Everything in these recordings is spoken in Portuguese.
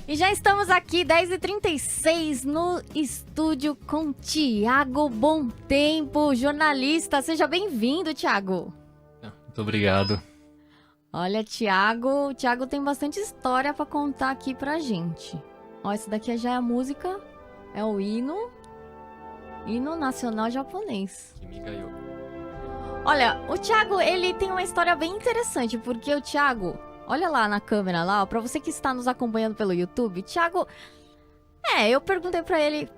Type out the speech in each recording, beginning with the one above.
E já estamos aqui, 10h36, no estúdio com Thiago Bom Tempo, jornalista. Seja bem-vindo, Thiago. Muito obrigado. Olha, o Thiago tem bastante história pra contar aqui pra gente. Ó, esse daqui já é a música, é o hino nacional japonês. Kimigayo. Olha, o Thiago, ele tem uma história bem interessante, porque o Thiago, olha lá na câmera lá, ó, pra você que está nos acompanhando pelo YouTube, Thiago, eu perguntei pra ele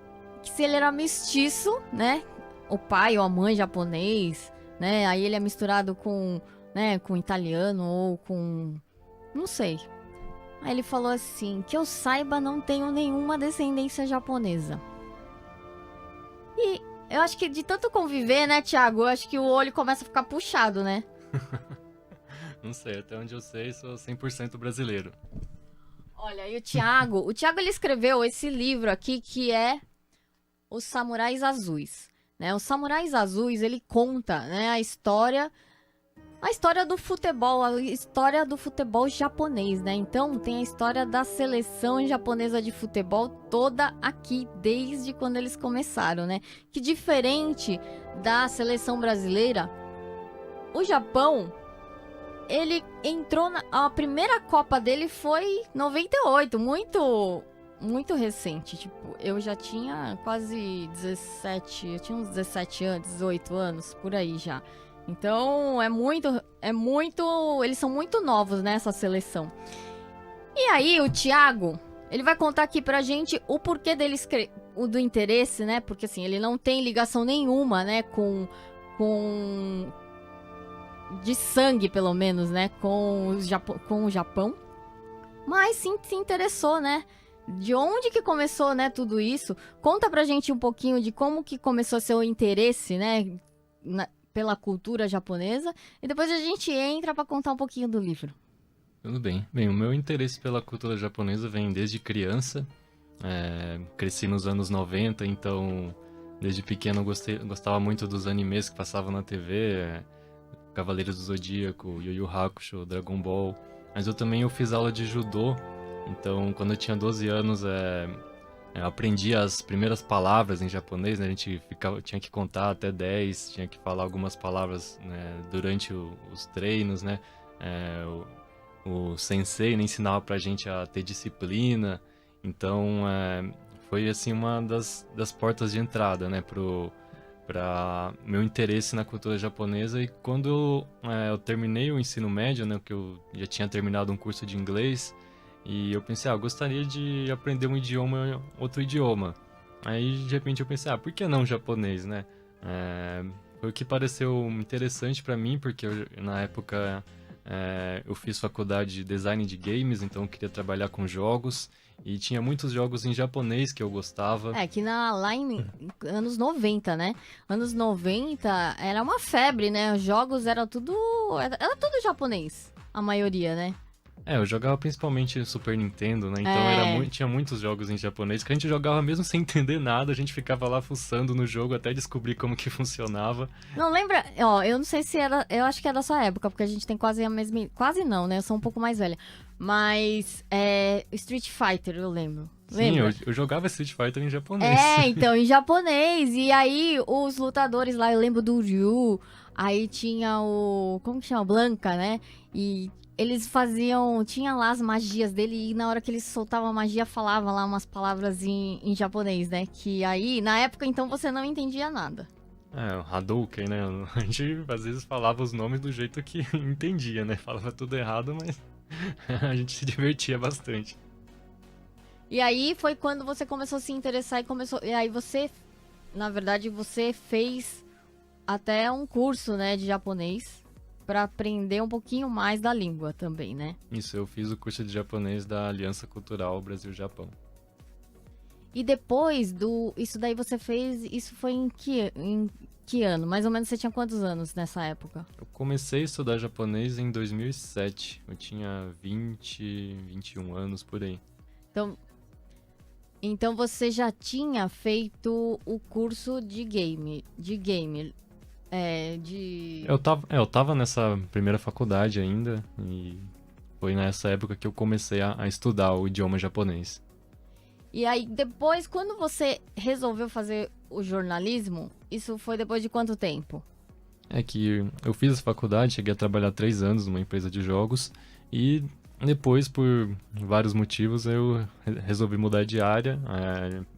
se ele era mestiço, né? O pai ou a mãe japonês, né? Aí ele é misturado com, né, com italiano ou com, não sei. Aí ele falou assim, que eu saiba, não tenho nenhuma descendência japonesa. E eu acho que de tanto conviver, né, Thiago, eu acho que o olho começa a ficar puxado, né? Não sei, até onde eu sei, sou 100% brasileiro. Olha, e o Thiago ele escreveu esse livro aqui que é Os Samurais Azuis, né? Os Samurais Azuis, ele conta, né, a história do futebol japonês, né? Então tem a história da seleção japonesa de futebol toda aqui desde quando eles começaram, né? Que diferente da seleção brasileira, o Japão, ele entrou a primeira Copa dele foi 98, muito recente. Tipo, eu já tinha quase 17, eu tinha uns 17 anos, 18 anos, por aí já. Então, eles são muito novos nessa seleção. E aí, o Thiago, ele vai contar aqui pra gente o porquê do interesse, né? Porque assim, ele não tem ligação nenhuma, né, com de sangue, pelo menos, né, com o Japão. Mas sim se interessou, né? De onde que começou, né, tudo isso? Conta pra gente um pouquinho de como que começou seu interesse, né, pela cultura japonesa. E depois a gente entra pra contar um pouquinho do livro. Tudo bem. Bem, o meu interesse pela cultura japonesa vem desde criança. Cresci nos anos 90, então desde pequeno gostava muito dos animes que passavam na TV. Cavaleiros do Zodíaco, Yu Yu Hakusho, Dragon Ball. Mas eu fiz aula de judô, então quando eu tinha 12 anos eu aprendi as primeiras palavras em japonês, né? A gente tinha que contar até 10, tinha que falar algumas palavras, né, durante os treinos, né? O sensei, né, ensinava pra gente a ter disciplina, então foi assim uma das portas de entrada, né, para meu interesse na cultura japonesa. E quando eu terminei o ensino médio, né, que eu já tinha terminado um curso de inglês, e eu pensei, eu gostaria de aprender outro idioma. Aí de repente eu pensei, por que não japonês, né? Foi o que pareceu interessante para mim, porque na época eu fiz faculdade de design de games, então eu queria trabalhar com jogos. E tinha muitos jogos em japonês que eu gostava. Que lá em anos 90, né? Anos 90 era uma febre, né? Os jogos era tudo japonês, a maioria, né? Eu jogava principalmente Super Nintendo, né? Então tinha muitos jogos em japonês que a gente jogava mesmo sem entender nada, a gente ficava lá fuçando no jogo até descobrir como que funcionava. Não lembra? Ó, eu não sei se era. Eu acho que é da sua época, porque a gente tem quase a mesma. Quase não, né? Eu sou um pouco mais velha. Mas Street Fighter, eu lembro. Sim, eu jogava Street Fighter em japonês. Então, em japonês. E aí, os lutadores lá, eu lembro do Ryu. Aí tinha o. Como que chama? Blanca, né? E eles faziam. Tinha lá as magias dele. E na hora que eles soltavam a magia, falava lá umas palavras em japonês, né? Que aí, na época, então, você não entendia nada. O Hadouken, né? A gente às vezes falava os nomes do jeito que entendia, né? Falava tudo errado, mas a gente se divertia bastante. E aí foi quando você começou a se interessar e aí você, na verdade, você fez até um curso, né, de japonês para aprender um pouquinho mais da língua também, né? Isso, eu fiz o curso de japonês da Aliança Cultural Brasil-Japão. E depois isso daí você fez, isso foi em que ano? Mais ou menos você tinha quantos anos nessa época? Eu comecei a estudar japonês em 2007. Eu tinha 21 anos por aí. Então você já tinha feito o curso de game. Eu tava nessa primeira faculdade ainda Foi nessa época que eu comecei a estudar o idioma japonês. E aí, depois, quando você resolveu fazer o jornalismo, isso foi depois de quanto tempo? É que eu fiz essa faculdade, cheguei a trabalhar 3 anos numa empresa de jogos e depois, por vários motivos, eu resolvi mudar de área.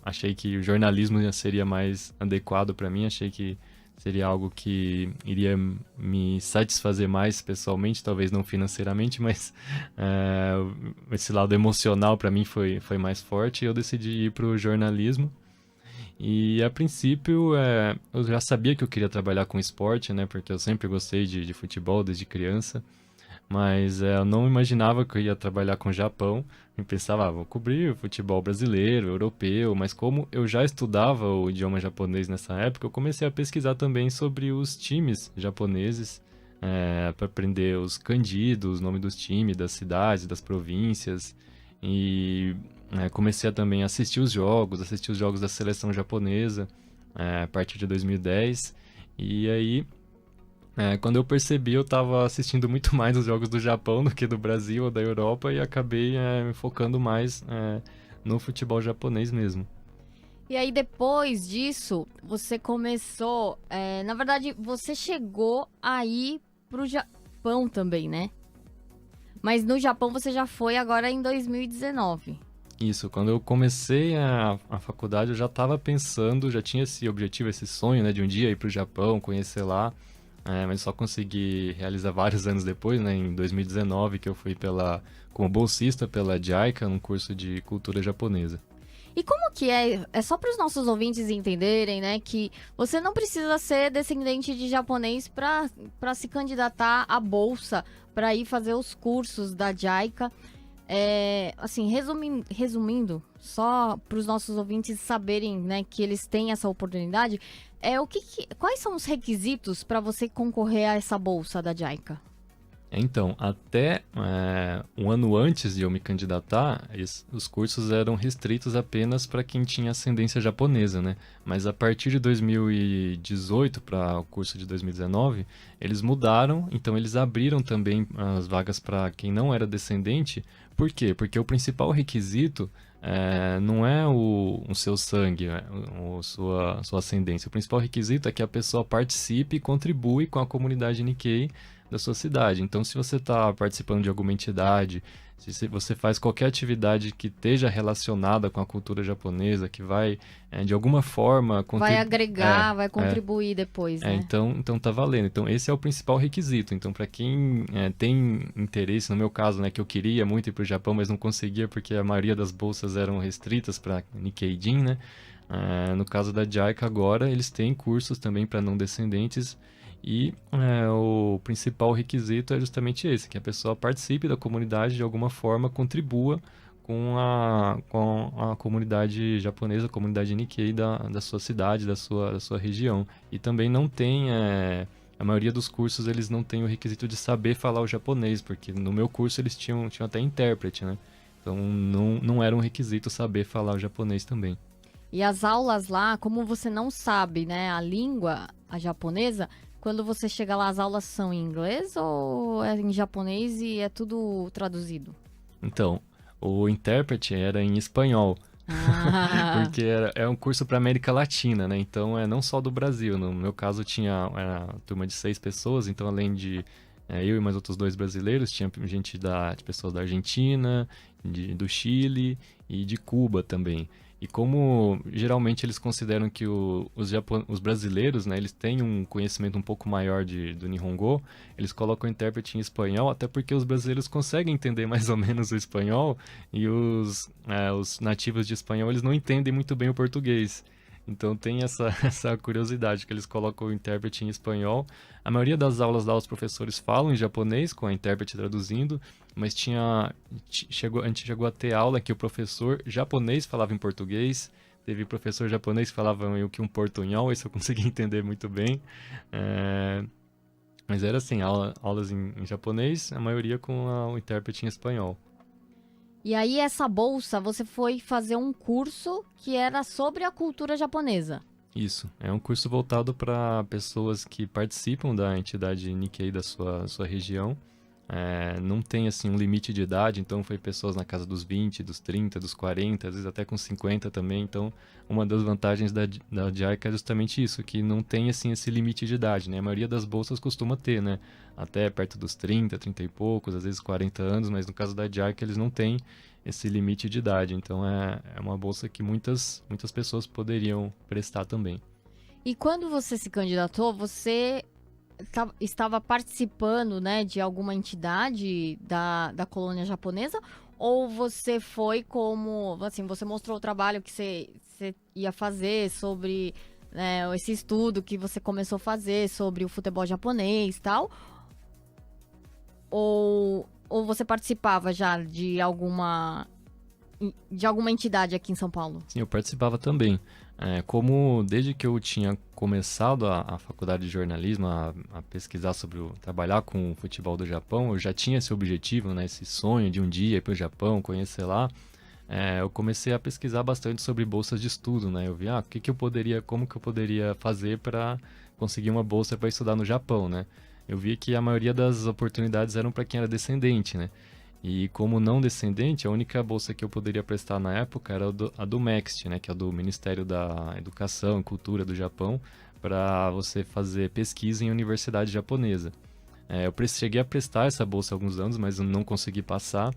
Achei que o jornalismo seria mais adequado para mim, achei que seria algo que iria me satisfazer mais pessoalmente, talvez não financeiramente, mas esse lado emocional para mim foi mais forte e eu decidi ir para o jornalismo. E a princípio, eu já sabia que eu queria trabalhar com esporte, né? Porque eu sempre gostei de futebol desde criança. Mas eu não imaginava que eu ia trabalhar com o Japão. Eu pensava, vou cobrir o futebol brasileiro, europeu. Mas como eu já estudava o idioma japonês nessa época, eu comecei a pesquisar também sobre os times japoneses. Para aprender os kanji, os nomes dos times, das cidades, das províncias. E comecei a também assistir os jogos da seleção japonesa, a partir de 2010. E aí, quando eu percebi, eu estava assistindo muito mais os jogos do Japão do que do Brasil ou da Europa e acabei me focando mais no futebol japonês mesmo. E aí, depois disso, você começou... na verdade, você chegou a ir pro Japão também, né? Mas no Japão você já foi agora em 2019. Isso, quando eu comecei a faculdade, eu já estava pensando, já tinha esse objetivo, esse sonho, né, de um dia ir para o Japão, conhecer lá, mas só consegui realizar vários anos depois, né, em 2019, que eu fui como bolsista pela JICA, num curso de cultura japonesa. E como que é? É só para os nossos ouvintes entenderem, né, que você não precisa ser descendente de japonês para se candidatar à bolsa, para ir fazer os cursos da JICA. Assim, resumindo, só para os nossos ouvintes saberem, né, que eles têm essa oportunidade, quais são os requisitos para você concorrer a essa bolsa da JICA? Então, até um ano antes de eu me candidatar, os cursos eram restritos apenas para quem tinha ascendência japonesa, né? Mas a partir de 2018 para o curso de 2019, eles mudaram, então eles abriram também as vagas para quem não era descendente. Por quê? Porque o principal requisito não é o seu sangue, sua ascendência. O principal requisito é que a pessoa participe e contribui com a comunidade Nikkei da sua cidade. Então, se você está participando de alguma entidade, se você faz qualquer atividade que esteja relacionada com a cultura japonesa, que vai, de alguma forma... Vai agregar, vai contribuir depois, né? Então tá valendo. Então, esse é o principal requisito. Então, para quem tem interesse, no meu caso, né, que eu queria muito ir para o Japão, mas não conseguia porque a maioria das bolsas eram restritas para Nikkei-jin, né? No caso da JICA agora, eles têm cursos também para não descendentes. E o principal requisito é justamente esse, que a pessoa participe da comunidade de alguma forma, contribua com a comunidade japonesa, a comunidade Nikkei da sua cidade, da sua região. E também não tem, a maioria dos cursos eles não têm o requisito de saber falar o japonês, porque no meu curso eles tinham até intérprete, né? Então não era um requisito saber falar o japonês também. E as aulas lá, como você não sabe, né, a língua, a japonesa... Quando você chega lá, as aulas são em inglês ou é em japonês e é tudo traduzido? Então, o intérprete era em espanhol, porque é um curso para América Latina, né? Então, não só do Brasil. No meu caso, tinha uma turma de 6 pessoas, então além de eu e mais outros 2 brasileiros, tinha gente de pessoas da Argentina, do Chile e de Cuba também. E como geralmente eles consideram que os brasileiros, né, eles têm um conhecimento um pouco maior do Nihongo, eles colocam o intérprete em espanhol, até porque os brasileiros conseguem entender mais ou menos o espanhol e os nativos de espanhol eles não entendem muito bem o português. Então tem essa curiosidade que eles colocam o intérprete em espanhol. A maioria das aulas lá os professores falam em japonês, com a intérprete traduzindo, mas a gente chegou a ter aula que o professor japonês falava em português, teve professor japonês que falava meio que um portunhol, isso eu consegui entender muito bem. Mas era assim, aulas em japonês, a maioria com o intérprete em espanhol. E aí, essa bolsa, você foi fazer um curso que era sobre a cultura japonesa. Isso, é um curso voltado para pessoas que participam da entidade Nikkei da sua região. não tem assim um limite de idade, então foi pessoas na casa dos 20, dos 30, dos 40, às vezes até com 50 também. Então, uma das vantagens da JICA é justamente isso, que não tem assim esse limite de idade, né? A maioria das bolsas costuma ter, né? Até perto dos 30, 30 e poucos, às vezes 40 anos, mas no caso da JICA eles não têm esse limite de idade. Então, é uma bolsa que muitas pessoas poderiam prestar também. E quando você se candidatou, você estava participando, né, de alguma entidade da colônia japonesa? Ou você foi como, assim, você mostrou o trabalho que você ia fazer sobre, né, esse estudo que você começou a fazer sobre o futebol japonês e tal? Ou você participava já de alguma entidade aqui em São Paulo? Sim, eu participava também. Como desde que eu tinha começado a faculdade de jornalismo, a pesquisar trabalhar com o futebol do Japão, eu já tinha esse objetivo, né, esse sonho de um dia ir para o Japão, conhecer lá. Eu comecei a pesquisar bastante sobre bolsas de estudo, né? Eu vi, como que eu poderia fazer para conseguir uma bolsa para estudar no Japão, né? Eu vi que a maioria das oportunidades eram para quem era descendente, né? E como não descendente, a única bolsa que eu poderia prestar na época era a do MEXT, né, que é do Ministério da Educação e Cultura do Japão, para você fazer pesquisa em universidade japonesa. Eu cheguei a prestar essa bolsa há alguns anos, mas eu não consegui passar.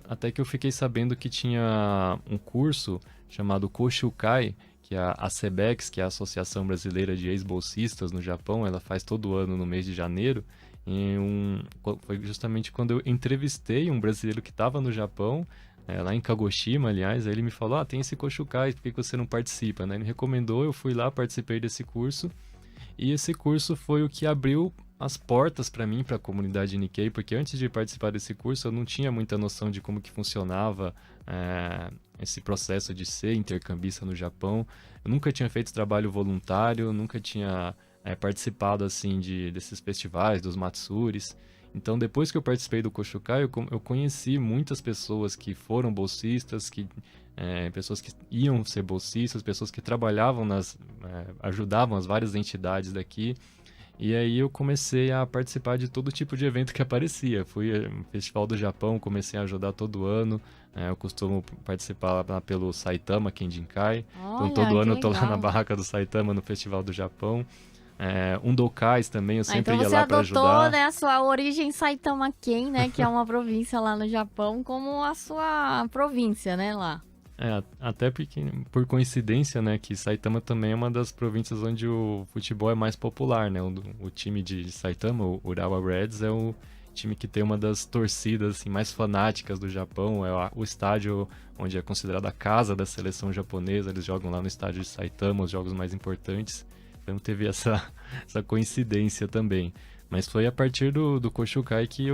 Até que eu fiquei sabendo que tinha um curso chamado Koshukai, que é a ACBEX, que é a Associação Brasileira de Ex-Bolsistas no Japão, ela faz todo ano no mês de janeiro. Foi justamente quando eu entrevistei um brasileiro que estava no Japão, lá em Kagoshima, aliás. Aí ele me falou, tem esse Koshukai, por que você não participa? Né? Ele me recomendou, eu fui lá, participei desse curso, e esse curso foi o que abriu as portas para mim, para a comunidade Nikkei, porque antes de participar desse curso eu não tinha muita noção de como que funcionava esse processo de ser intercambista no Japão. Eu nunca tinha feito trabalho voluntário, nunca tinha participado assim desses festivais, dos Matsuris. Então, depois que eu participei do Koshukai, eu conheci muitas pessoas que foram bolsistas, pessoas que iam ser bolsistas, pessoas que trabalhavam ajudavam as várias entidades daqui. E aí eu comecei a participar de todo tipo de evento que aparecia. Fui no Festival do Japão, comecei a ajudar todo ano. Eu costumo participar lá pelo Saitama Kenjinkai. Olha, então todo ano eu tô legal. lá na barraca do Saitama no Festival do Japão. Undokais também, eu sempre ia lá para ajudar. Então você adotou, né, a sua origem Saitama Ken, né, que é uma província lá no Japão, como a sua província, né, lá. Até porque, por coincidência, né, que Saitama também é uma das províncias onde o futebol é mais popular, né? O time de Saitama, o Urawa Reds, é o time que tem uma das torcidas assim, mais fanáticas do Japão. É o estádio onde é considerada a casa da seleção japonesa. Eles jogam lá no estádio de Saitama, os jogos mais importantes. Então teve essa coincidência também. Mas foi a partir do Koshukai que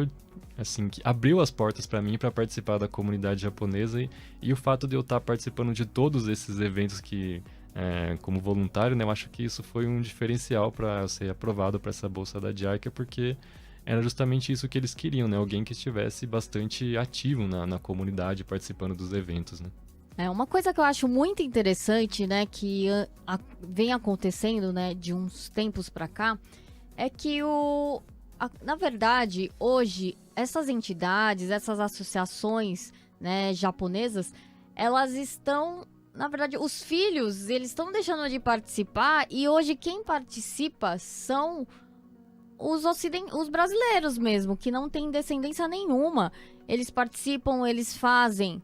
que abriu as portas para mim para participar da comunidade japonesa, e o fato de eu estar participando de todos esses eventos como voluntário, né, eu acho que isso foi um diferencial para eu ser aprovado para essa bolsa da JICA, porque era justamente isso que eles queriam, né, alguém que estivesse bastante ativo na comunidade, participando dos eventos, né. Uma coisa que eu acho muito interessante, né, que vem acontecendo, né, de uns tempos para cá, é que na verdade, hoje, essas entidades, essas associações, né, japonesas, elas estão, na verdade, os filhos, eles estão deixando de participar, e hoje quem participa são os brasileiros mesmo, que não têm descendência nenhuma. Eles participam, eles fazem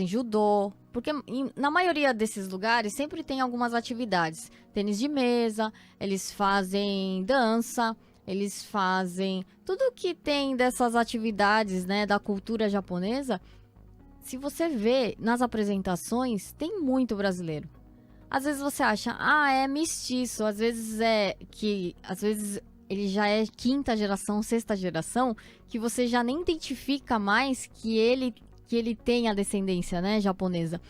judô, porque na maioria desses lugares sempre tem algumas atividades. Tênis de mesa, eles fazem dança, eles fazem tudo que tem dessas atividades, né, da cultura japonesa. Se você vê nas apresentações, tem muito brasileiro. Às vezes você acha, é mestiço, às vezes ele já é quinta geração, sexta geração, que você já nem identifica mais que ele tem a descendência, né, japonesa.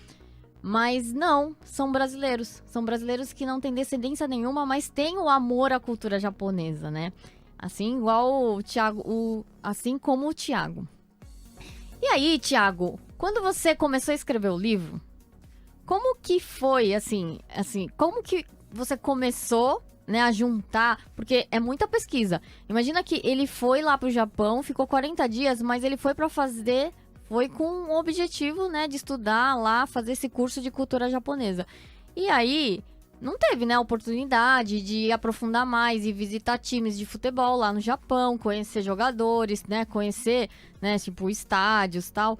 Mas não, são brasileiros. São brasileiros que não têm descendência nenhuma, mas têm o amor à cultura japonesa, né? Assim, igual o Thiago, assim como o Thiago. E aí, Thiago, quando você começou a escrever o livro, como que foi, assim, como que você começou, né, a juntar, porque é muita pesquisa. Imagina que ele foi lá pro Japão, ficou 40 dias, mas ele foi foi com o objetivo, né, de estudar lá, fazer esse curso de cultura japonesa. E aí, não teve, né, oportunidade de aprofundar mais e visitar times de futebol lá no Japão, conhecer jogadores, né, conhecer, né, tipo, estádios e tal.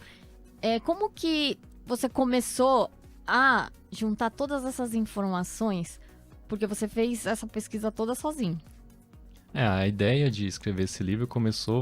Como que você começou a juntar todas essas informações? Porque você fez essa pesquisa toda sozinho. A ideia de escrever esse livro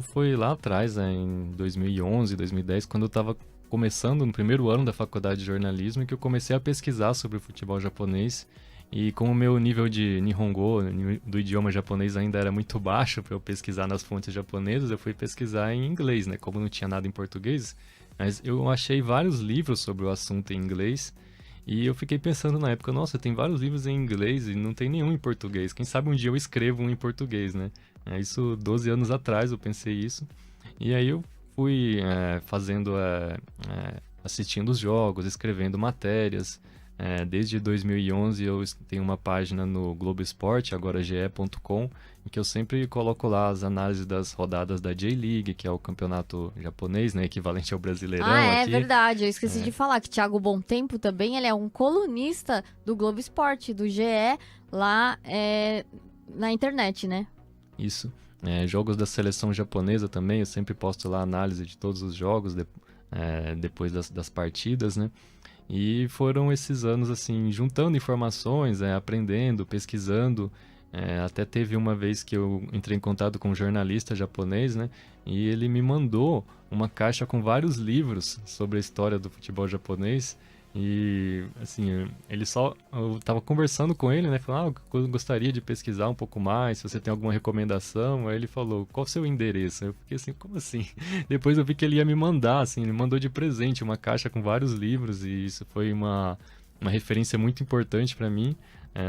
foi lá atrás, né, em 2011, 2010, quando eu estava começando no primeiro ano da faculdade de jornalismo, que eu comecei a pesquisar sobre o futebol japonês. E como o meu nível de Nihongo, do idioma japonês, ainda era muito baixo para eu pesquisar nas fontes japonesas, eu fui pesquisar em inglês, né? Como não tinha nada em português, mas eu achei vários livros sobre o assunto em inglês. E eu fiquei pensando na época, nossa, tem vários livros em inglês e não tem nenhum em português. Quem sabe um dia eu escrevo um em português, né? Isso 12 anos atrás eu pensei isso. E aí eu fui assistindo os jogos, escrevendo matérias. Desde 2011 eu tenho uma página no Globo Esporte, agora ge.com, em que eu sempre coloco lá as análises das rodadas da J-League, que é o campeonato japonês, né, equivalente ao Brasileirão aqui. Verdade, eu esqueci de falar que Thiago Bontempo também, ele é um colunista do Globo Esporte, do GE, lá na internet, né? Isso. Jogos da seleção japonesa também, eu sempre posto lá a análise de todos os jogos depois das partidas, né? E foram esses anos, assim, juntando informações, aprendendo, pesquisando. Até teve uma vez que eu entrei em contato com um jornalista japonês, né? E ele me mandou uma caixa com vários livros sobre a história do futebol japonês. E, assim, eu tava conversando com ele, né? Falando, eu gostaria de pesquisar um pouco mais, se você tem alguma recomendação. Aí ele falou, qual o seu endereço? Eu fiquei assim, como assim? Depois eu vi que ele ia me mandar, assim, ele mandou de presente uma caixa com vários livros, e isso foi uma referência muito importante para mim.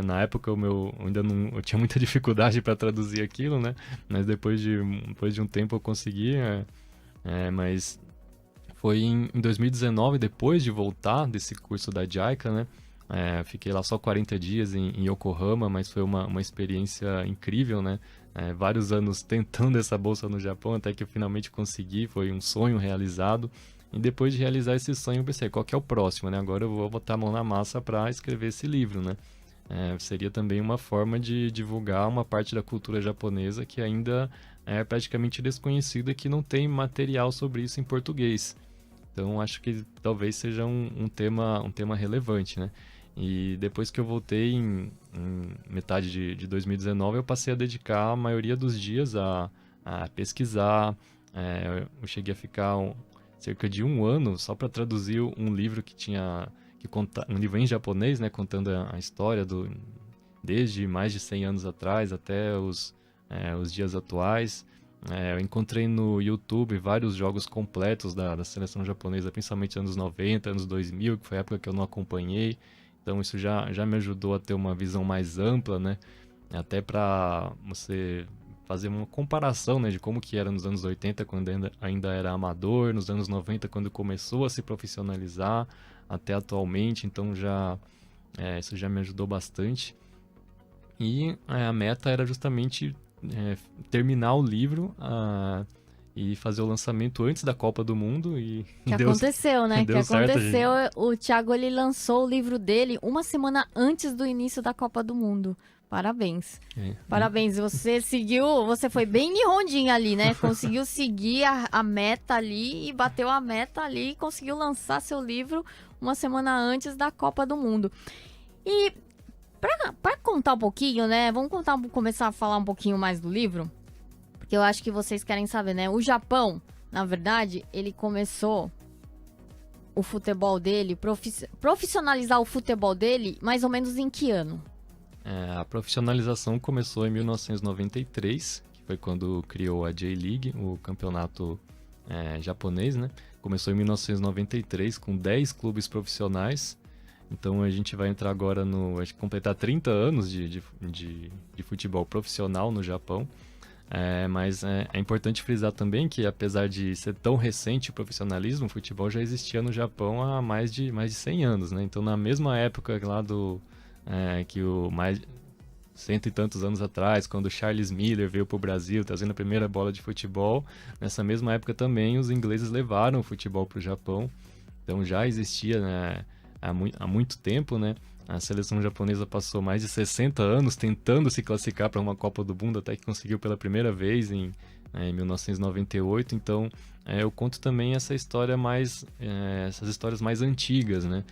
Na época eu tinha muita dificuldade para traduzir aquilo, né? Mas depois de um tempo eu consegui, mas foi em 2019, depois de voltar desse curso da JICA, né? Fiquei lá só 40 dias em Yokohama, mas foi uma experiência incrível, né? Vários anos tentando essa bolsa no Japão, até que eu finalmente consegui, foi um sonho realizado. E depois de realizar esse sonho, eu pensei, qual que é o próximo, né? Agora eu vou botar a mão na massa para escrever esse livro, né? Seria também uma forma de divulgar uma parte da cultura japonesa que ainda é praticamente desconhecida, que não tem material sobre isso em português. Então acho que talvez seja um tema relevante, né? E depois que eu voltei em metade de 2019, eu passei a dedicar a maioria dos dias a pesquisar. Eu cheguei a ficar cerca de um ano só para traduzir um livro um livro em japonês, né, contando a história desde mais de 100 anos atrás até os dias atuais. Eu encontrei no YouTube vários jogos completos da seleção japonesa, principalmente anos 90, anos 2000, que foi a época que eu não acompanhei. Então isso já me ajudou a ter uma visão mais ampla, né? Até para você fazer uma comparação, né, de como que era nos anos 80, quando ainda era amador, nos anos 90, quando começou a se profissionalizar, até atualmente. Então isso já me ajudou bastante. E a meta era justamente terminar o livro e fazer o lançamento antes da Copa do Mundo. Aconteceu, né? Deu certo, aconteceu, o Thiago ele lançou o livro dele uma semana antes do início da Copa do Mundo. Parabéns. Parabéns, você foi bem Nihonjin ali, né? Conseguiu seguir a meta ali e bateu a meta ali e conseguiu lançar seu livro uma semana antes da Copa do Mundo. E para contar um pouquinho, né? Vamos começar a falar um pouquinho mais do livro, porque eu acho que vocês querem saber, né? O Japão, na verdade, ele começou o futebol dele, profissionalizar o futebol dele, mais ou menos em que ano? A profissionalização começou em 1993, que foi quando criou a J-League, o campeonato japonês, né? Começou em 1993 com 10 clubes profissionais. Então a gente vai entrar agora vai completar 30 anos de futebol profissional no Japão. Mas é importante frisar também que, apesar de ser tão recente o profissionalismo, o futebol já existia no Japão há mais de 100 anos, né? Então, na mesma época lá cento e tantos anos atrás, quando o Charles Miller veio para o Brasil trazendo a primeira bola de futebol, nessa mesma época também os ingleses levaram o futebol para o Japão. Então já existia, né, há muito tempo, né? A seleção japonesa passou mais de 60 anos tentando se classificar para uma Copa do Mundo, até que conseguiu pela primeira vez em 1998. Então eu conto também essas histórias mais antigas, né?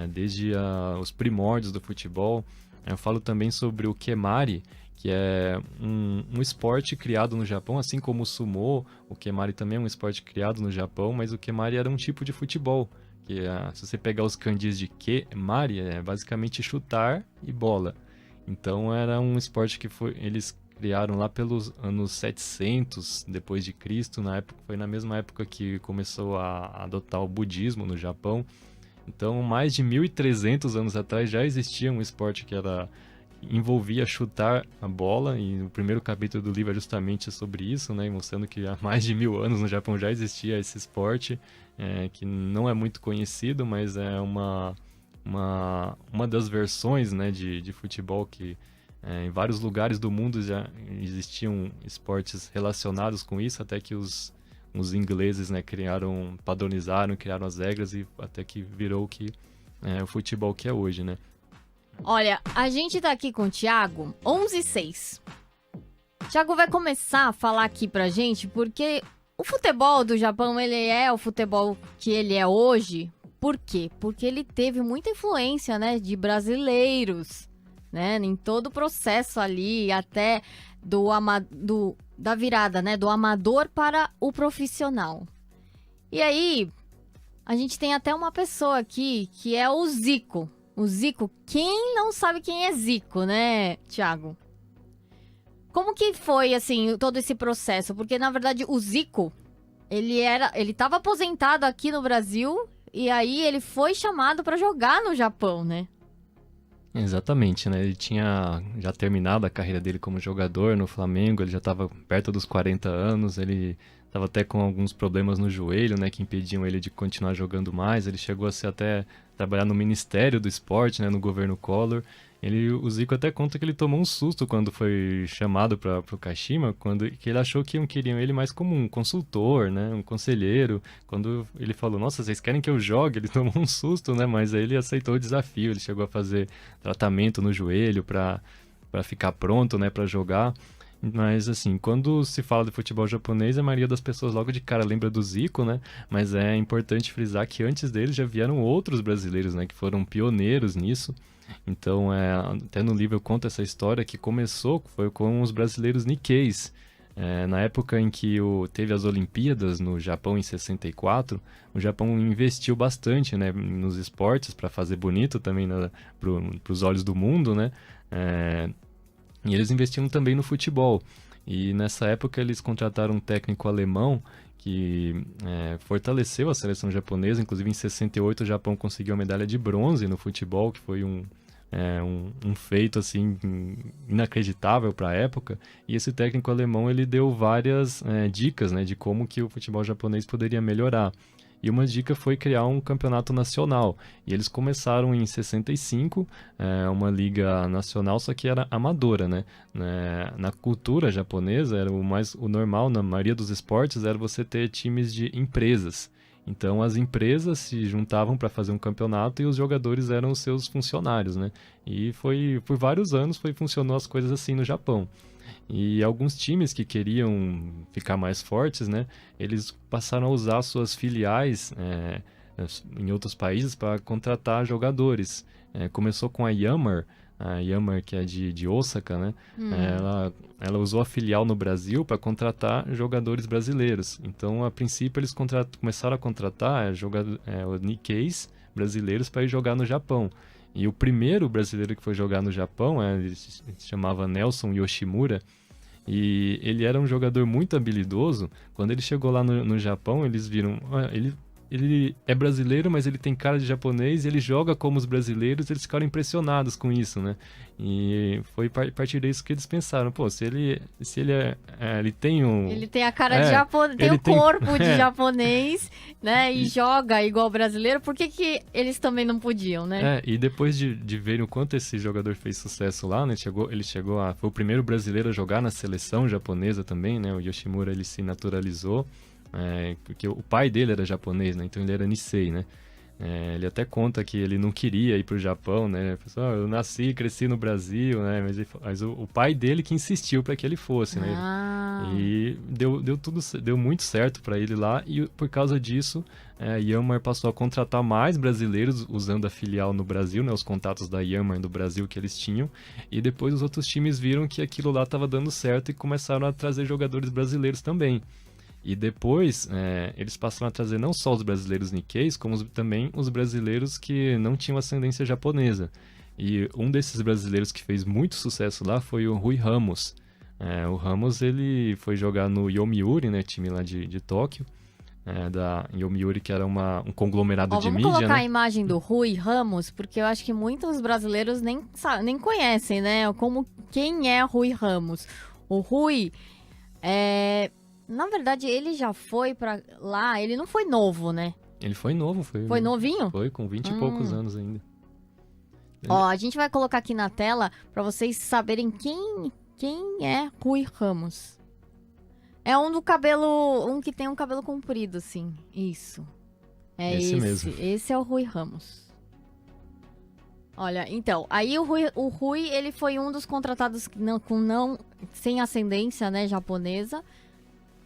Desde os primórdios do futebol. Eu falo também sobre o Kemari, que é um esporte criado no Japão, assim como o Sumo. O Kemari também é um esporte criado no Japão, mas o Kemari era um tipo de futebol. Que se você pegar os kanjis de Kemari, é basicamente chutar e bola. Então era um esporte que eles criaram lá pelos anos 700 depois de Cristo. Foi na mesma época que começou a adotar o budismo no Japão. Então, mais de 1.300 anos atrás já existia um esporte que envolvia chutar a bola, e o primeiro capítulo do livro é justamente sobre isso, né, mostrando que há mais de 1.000 anos no Japão já existia esse esporte, que não é muito conhecido, mas é uma das versões, né, de futebol que em vários lugares do mundo já existiam esportes relacionados com isso, até que os ingleses, né, padronizaram, criaram as regras, e até que virou o futebol que é hoje, né? Olha, a gente tá aqui com o Thiago, 11:06. Thiago vai começar a falar aqui pra gente, porque o futebol do Japão, ele é o futebol que ele é hoje. Por quê? Porque ele teve muita influência, né, de brasileiros, né, em todo o processo ali, até da virada, né, do amador para o profissional. E aí, a gente tem até uma pessoa aqui que é o Zico. O Zico, quem não sabe quem é Zico, né, Thiago? Como que foi, assim, todo esse processo? Porque, na verdade, o Zico, ele estava aposentado aqui no Brasil, e aí ele foi chamado para jogar no Japão, né? Exatamente, né? Ele tinha já terminado a carreira dele como jogador no Flamengo, ele já estava perto dos 40 anos, ele estava até com alguns problemas no joelho, né, que impediam ele de continuar jogando mais. Ele chegou a até trabalhar no Ministério do Esporte, né, no governo Collor. O Zico até conta que ele tomou um susto quando foi chamado para o Kashima, que ele achou que queriam ele mais como um consultor, né, um conselheiro. Quando ele falou, nossa, vocês querem que eu jogue? Ele tomou um susto, né, mas aí ele aceitou o desafio. Ele chegou a fazer tratamento no joelho para ficar pronto, né, para jogar. Mas, assim, quando se fala de futebol japonês, a maioria das pessoas logo de cara lembra do Zico, né? Mas é importante frisar que antes dele já vieram outros brasileiros, né? Que foram pioneiros nisso. Então, até no livro eu conto essa história que foi com os brasileiros Nikkeis. Na época em que teve as Olimpíadas no Japão em 64, o Japão investiu bastante, né, nos esportes para fazer bonito também para os olhos do mundo, né? E eles investiam também no futebol. E nessa época eles contrataram um técnico alemão que fortaleceu a seleção japonesa. Inclusive em 68 o Japão conseguiu a medalha de bronze no futebol, que foi um feito assim inacreditável para a época. E esse técnico alemão ele deu várias dicas, né, de como que o futebol japonês poderia melhorar. E uma dica foi criar um campeonato nacional. E eles começaram em 65, uma liga nacional, só que era amadora, né? Na cultura japonesa, era o normal, na maioria dos esportes, era você ter times de empresas. Então, as empresas se juntavam para fazer um campeonato e os jogadores eram os seus funcionários, né? E por vários anos funcionou as coisas assim no Japão. E alguns times que queriam ficar mais fortes, né, eles passaram a usar suas filiais em outros países para contratar jogadores. Começou com a Yammer que é de Osaka, né? Ela usou a filial no Brasil para contratar jogadores brasileiros. Então, a princípio, eles começaram a contratar os Nikkeis brasileiros para ir jogar no Japão. E o primeiro brasileiro que foi jogar no Japão, ele se chamava Nelson Yoshimura, e ele era um jogador muito habilidoso. Quando ele chegou lá no Japão, eles viram... Ele ele é brasileiro, mas ele tem cara de japonês, ele joga como os brasileiros, eles ficaram impressionados com isso, né? E foi a partir disso que eles pensaram, pô, se ele ele tem um... Ele tem a cara de japonês, tem o corpo de japonês, né? E joga igual brasileiro, por que eles também não podiam, né? E depois de verem o quanto esse jogador fez sucesso lá, né? Ele chegou a... Foi o primeiro brasileiro a jogar na seleção japonesa também, né? O Yoshimura, ele se naturalizou, porque o pai dele era japonês, né? Então ele era Nisei, né? Ele até conta que ele não queria ir pro Japão, né? Pessoal, eu nasci e cresci no Brasil, né? Mas o pai dele que insistiu para que ele fosse, né? E deu muito certo para ele lá, e por causa disso, Yanmar passou a contratar mais brasileiros usando a filial no Brasil, né? Os contatos da Yanmar do Brasil que eles tinham, e depois os outros times viram que aquilo lá estava dando certo e começaram a trazer jogadores brasileiros também. E depois, eles passaram a trazer não só os brasileiros Nikkeis, como também os brasileiros que não tinham ascendência japonesa. E um desses brasileiros que fez muito sucesso lá foi o Rui Ramos. O Ramos, ele foi jogar no Yomiuri, né, time lá de Tóquio, da Yomiuri, que era um conglomerado de mídia. Vamos colocar, né, a a imagem do Rui Ramos, porque eu acho que muitos brasileiros nem conhecem, né, quem é Rui Ramos. O Rui na verdade, ele já foi pra lá, ele não foi novo, né? Ele foi novo, Foi novinho? Foi, com 20 e poucos anos ainda. Ó, a gente vai colocar aqui na tela pra vocês saberem quem é Rui Ramos. É um que tem um cabelo comprido, assim. Isso. É esse mesmo. Esse é o Rui Ramos. Olha, então, aí o Rui, ele foi um dos contratados sem ascendência, né, japonesa.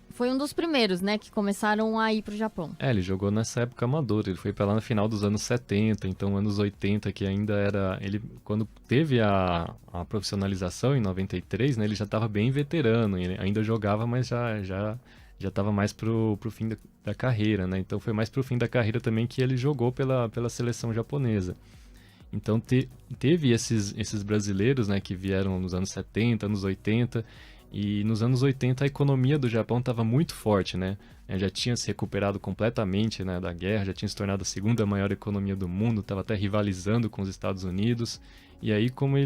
Foi um dos primeiros, né, que começaram a ir pro Japão. Ele jogou nessa época amadora, ele foi pra lá no final dos anos 70, então anos 80, que ainda era... Ele, quando teve a profissionalização em 93, né, ele já estava bem veterano, ele ainda jogava, mas já estava mais pro fim da carreira, né, então foi mais pro fim da carreira também que ele jogou pela seleção japonesa. Então teve esses brasileiros, né, que vieram nos anos 70, anos 80... E nos anos 80 a economia do Japão estava muito forte, né? Já tinha se recuperado completamente, né, da guerra, já tinha se tornado a segunda maior economia do mundo, estava até rivalizando com os Estados Unidos. E aí, como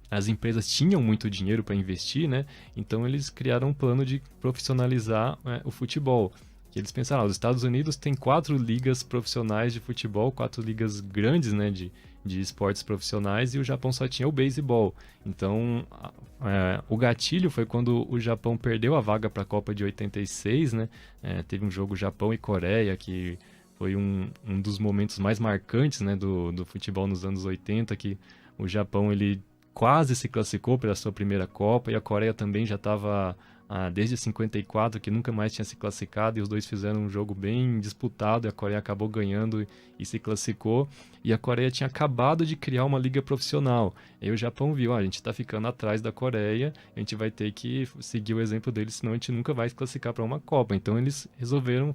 as empresas tinham muito dinheiro para investir, né? Então eles criaram um plano de profissionalizar o futebol. Que eles pensaram, os Estados Unidos tem 4 ligas profissionais de futebol, 4 ligas grandes, né, de esportes profissionais, e o Japão só tinha o beisebol. Então, o gatilho foi quando o Japão perdeu a vaga para a Copa de 86, né? Teve um jogo Japão e Coreia, que foi um dos momentos mais marcantes, né, do futebol nos anos 80, que o Japão ele quase se classificou para a sua primeira Copa, e a Coreia também já estava... desde 54, que nunca mais tinha se classificado, e os dois fizeram um jogo bem disputado, e a Coreia acabou ganhando e se classificou, e a Coreia tinha acabado de criar uma liga profissional. E o Japão viu, a gente está ficando atrás da Coreia, a gente vai ter que seguir o exemplo deles, senão a gente nunca vai se classificar para uma Copa. Então eles resolveram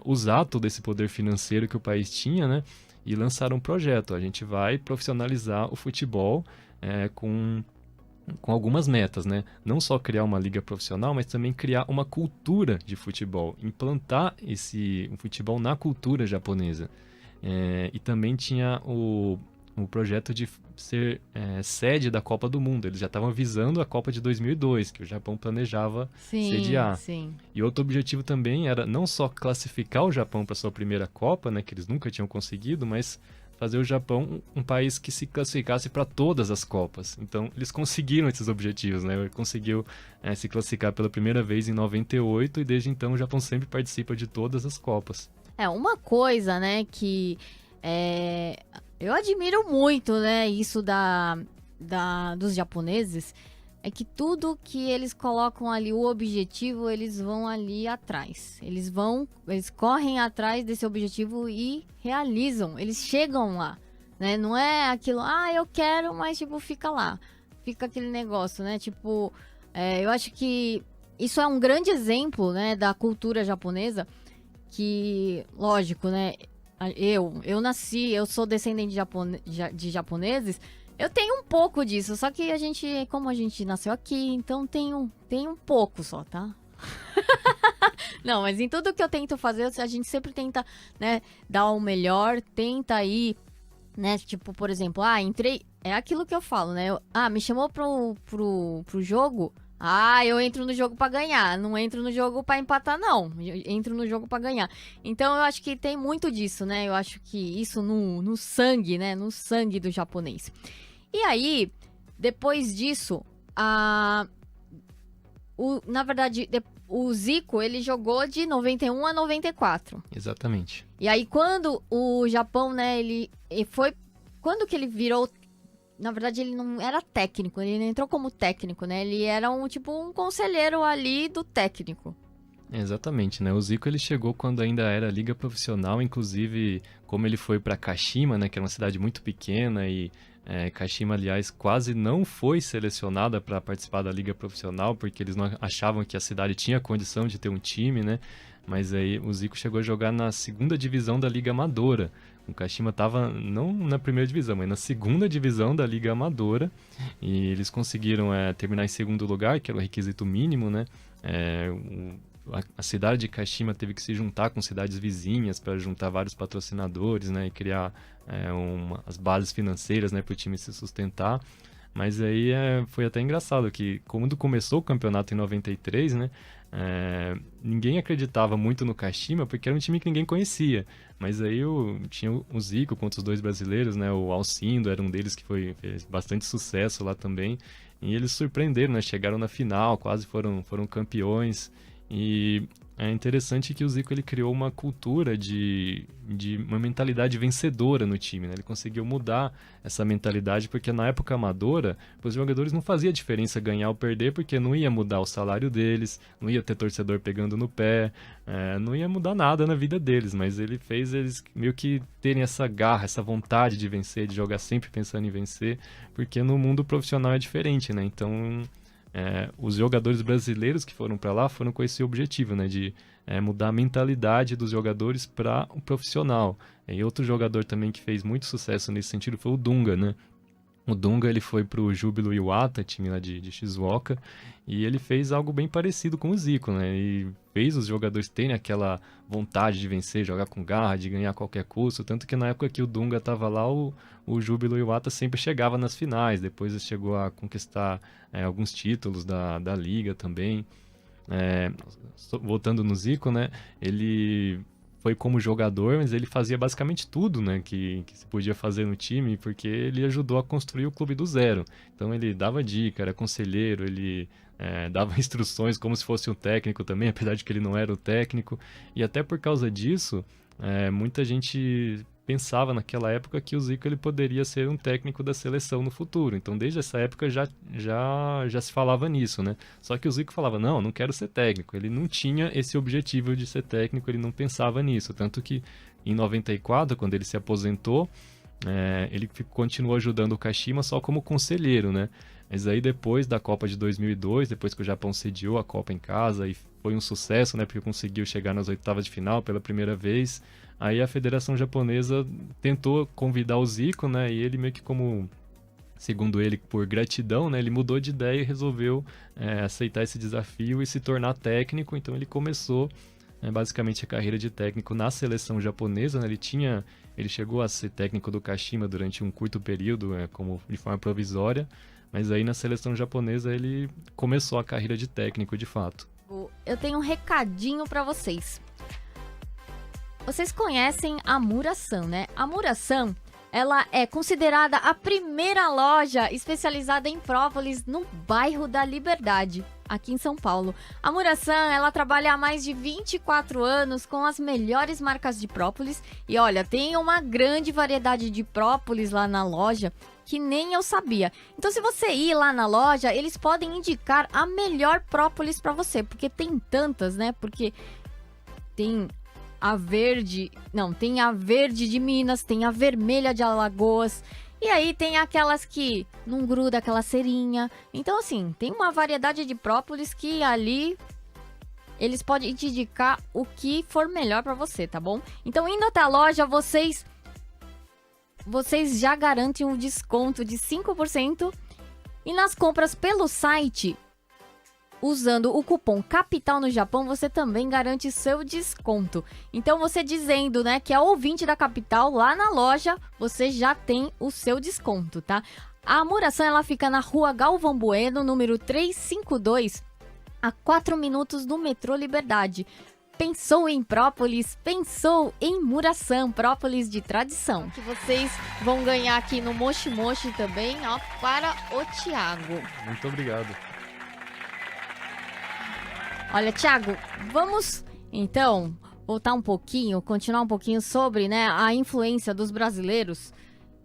usar todo esse poder financeiro que o país tinha, né, e lançaram um projeto. A gente vai profissionalizar o futebol com algumas metas, né? Não só criar uma liga profissional, mas também criar uma cultura de futebol, implantar o futebol na cultura japonesa. E também tinha o projeto de ser sede da Copa do Mundo. Eles já estavam visando a Copa de 2002, que o Japão planejava sediar. Sim. E outro objetivo também era não só classificar o Japão para sua primeira Copa, né, que eles nunca tinham conseguido, mas fazer o Japão um país que se classificasse para todas as Copas. Então, eles conseguiram esses objetivos, né? Ele conseguiu se classificar pela primeira vez em 98, e desde então o Japão sempre participa de todas as Copas. Uma coisa, né, que eu admiro muito, né, isso dos japoneses, é que tudo que eles colocam ali, o objetivo, eles vão ali atrás. Eles correm atrás desse objetivo e realizam. Eles chegam lá, né? Não é aquilo, eu quero, mas, tipo, fica lá. Fica aquele negócio, né? Tipo, eu acho que isso é um grande exemplo, né, da cultura japonesa, que, lógico, né? Eu sou descendente de japoneses. Eu tenho um pouco disso, só que como a gente nasceu aqui, então tem um pouco só, tá? Não, mas em tudo que eu tento fazer, a gente sempre tenta, né, dar o melhor, tenta ir, né, tipo, por exemplo, entrei, é aquilo que eu falo, né, me chamou pro jogo, eu entro no jogo pra ganhar, não entro no jogo pra empatar, não, eu entro no jogo pra ganhar. Então eu acho que tem muito disso, né, eu acho que isso no sangue, né, no sangue do japonês. E aí, depois disso, na verdade, o Zico, ele jogou de 91 a 94. Exatamente. E aí, quando o Japão, né, ele foi... Quando que ele virou... Na verdade, ele não era técnico, ele não entrou como técnico, né? Ele era um conselheiro ali do técnico. Exatamente, né? O Zico, ele chegou quando ainda era liga profissional, inclusive, como ele foi para Kashima, né, que era uma cidade muito pequena e Kashima, aliás, quase não foi selecionada para participar da liga profissional, porque eles não achavam que a cidade tinha condição de ter um time, né? Mas aí o Zico chegou a jogar na segunda divisão da Liga Amadora. O Kashima estava não na primeira divisão, mas na segunda divisão da Liga Amadora. E eles conseguiram terminar em segundo lugar, que era o requisito mínimo, né? A cidade de Kashima teve que se juntar com cidades vizinhas para juntar vários patrocinadores, né? E criar as bases financeiras, né, para o time se sustentar. Mas aí foi até engraçado que quando começou o campeonato em 93, né? Ninguém acreditava muito no Kashima porque era um time que ninguém conhecia. Mas aí tinha o Zico contra os dois brasileiros, né? O Alcindo era um deles que fez bastante sucesso lá também. E eles surpreenderam, né? Chegaram na final, quase foram campeões. E é interessante que o Zico ele criou uma cultura de uma mentalidade vencedora no time, né? Ele conseguiu mudar essa mentalidade, porque na época amadora, os jogadores não fazia diferença ganhar ou perder, porque não ia mudar o salário deles, não ia ter torcedor pegando no pé, não ia mudar nada na vida deles, mas ele fez eles meio que terem essa garra, essa vontade de vencer, de jogar sempre pensando em vencer, porque no mundo profissional é diferente, né? Então... os jogadores brasileiros que foram para lá foram com esse objetivo, né, de mudar a mentalidade dos jogadores para o profissional. E outro jogador também que fez muito sucesso nesse sentido foi o Dunga, né? O Dunga ele foi para o Júbilo Iwata, time lá de Shizuoka, e ele fez algo bem parecido com o Zico, né? E fez os jogadores terem aquela vontade de vencer, jogar com garra, de ganhar a qualquer custo. Tanto que na época que o Dunga estava lá, o Júbilo Iwata sempre chegava nas finais. Depois ele chegou a conquistar alguns títulos da Liga também. Voltando no Zico, né? Ele foi como jogador, mas ele fazia basicamente tudo, né, que se podia fazer no time, porque ele ajudou a construir o clube do zero. Então ele dava dica, era conselheiro, ele dava instruções como se fosse um técnico também, apesar de que ele não era o técnico. E até por causa disso, muita gente pensava naquela época que o Zico ele poderia ser um técnico da seleção no futuro. Então desde essa época já se falava nisso, né? Só que o Zico falava, não quero ser técnico. Ele não tinha esse objetivo de ser técnico, ele não pensava nisso. Tanto que em 94, quando ele se aposentou, ele continuou ajudando o Kashima só como conselheiro, né? Mas aí depois da Copa de 2002, depois que o Japão sediou a Copa em casa e foi um sucesso, né? Porque conseguiu chegar nas oitavas de final pela primeira vez. Aí a Federação Japonesa tentou convidar o Zico, né? E ele meio que como, segundo ele, por gratidão, né? Ele mudou de ideia e resolveu aceitar esse desafio e se tornar técnico. Então ele começou basicamente a carreira de técnico na seleção japonesa, né? Ele chegou a ser técnico do Kashima durante um curto período, como de forma provisória. Mas aí na seleção japonesa ele começou a carreira de técnico de fato. Eu tenho um recadinho para vocês. Vocês conhecem a Murasan, né? A Murasan, ela é considerada a primeira loja especializada em própolis no bairro da Liberdade, aqui em São Paulo. A Murasan, ela trabalha há mais de 24 anos com as melhores marcas de própolis. E olha, tem uma grande variedade de própolis lá na loja que nem eu sabia. Então, se você ir lá na loja, eles podem indicar a melhor própolis para você, porque tem tantas, né? Porque tem a verde de Minas, tem a vermelha de Alagoas, e aí tem aquelas que não gruda aquela cerinha. Então, assim, tem uma variedade de própolis que ali eles podem te indicar o que for melhor para você, tá bom? Então, indo até a loja, vocês já garantem um desconto de 5%. E nas compras pelo site, usando o cupom CAPITAL no Japão, você também garante seu desconto. Então, você dizendo, né, que é ouvinte da Capital, lá na loja, você já tem o seu desconto, tá? A Murasan, ela fica na rua Galvão Bueno, número 352, a 4 minutos do metrô Liberdade. Pensou em própolis? Pensou em Murasan, própolis de tradição. Que vocês vão ganhar aqui no Moshi Moshi também, ó, para o Thiago. Muito obrigado. Olha, Thiago, vamos então voltar um pouquinho, continuar um pouquinho sobre, né, a influência dos brasileiros,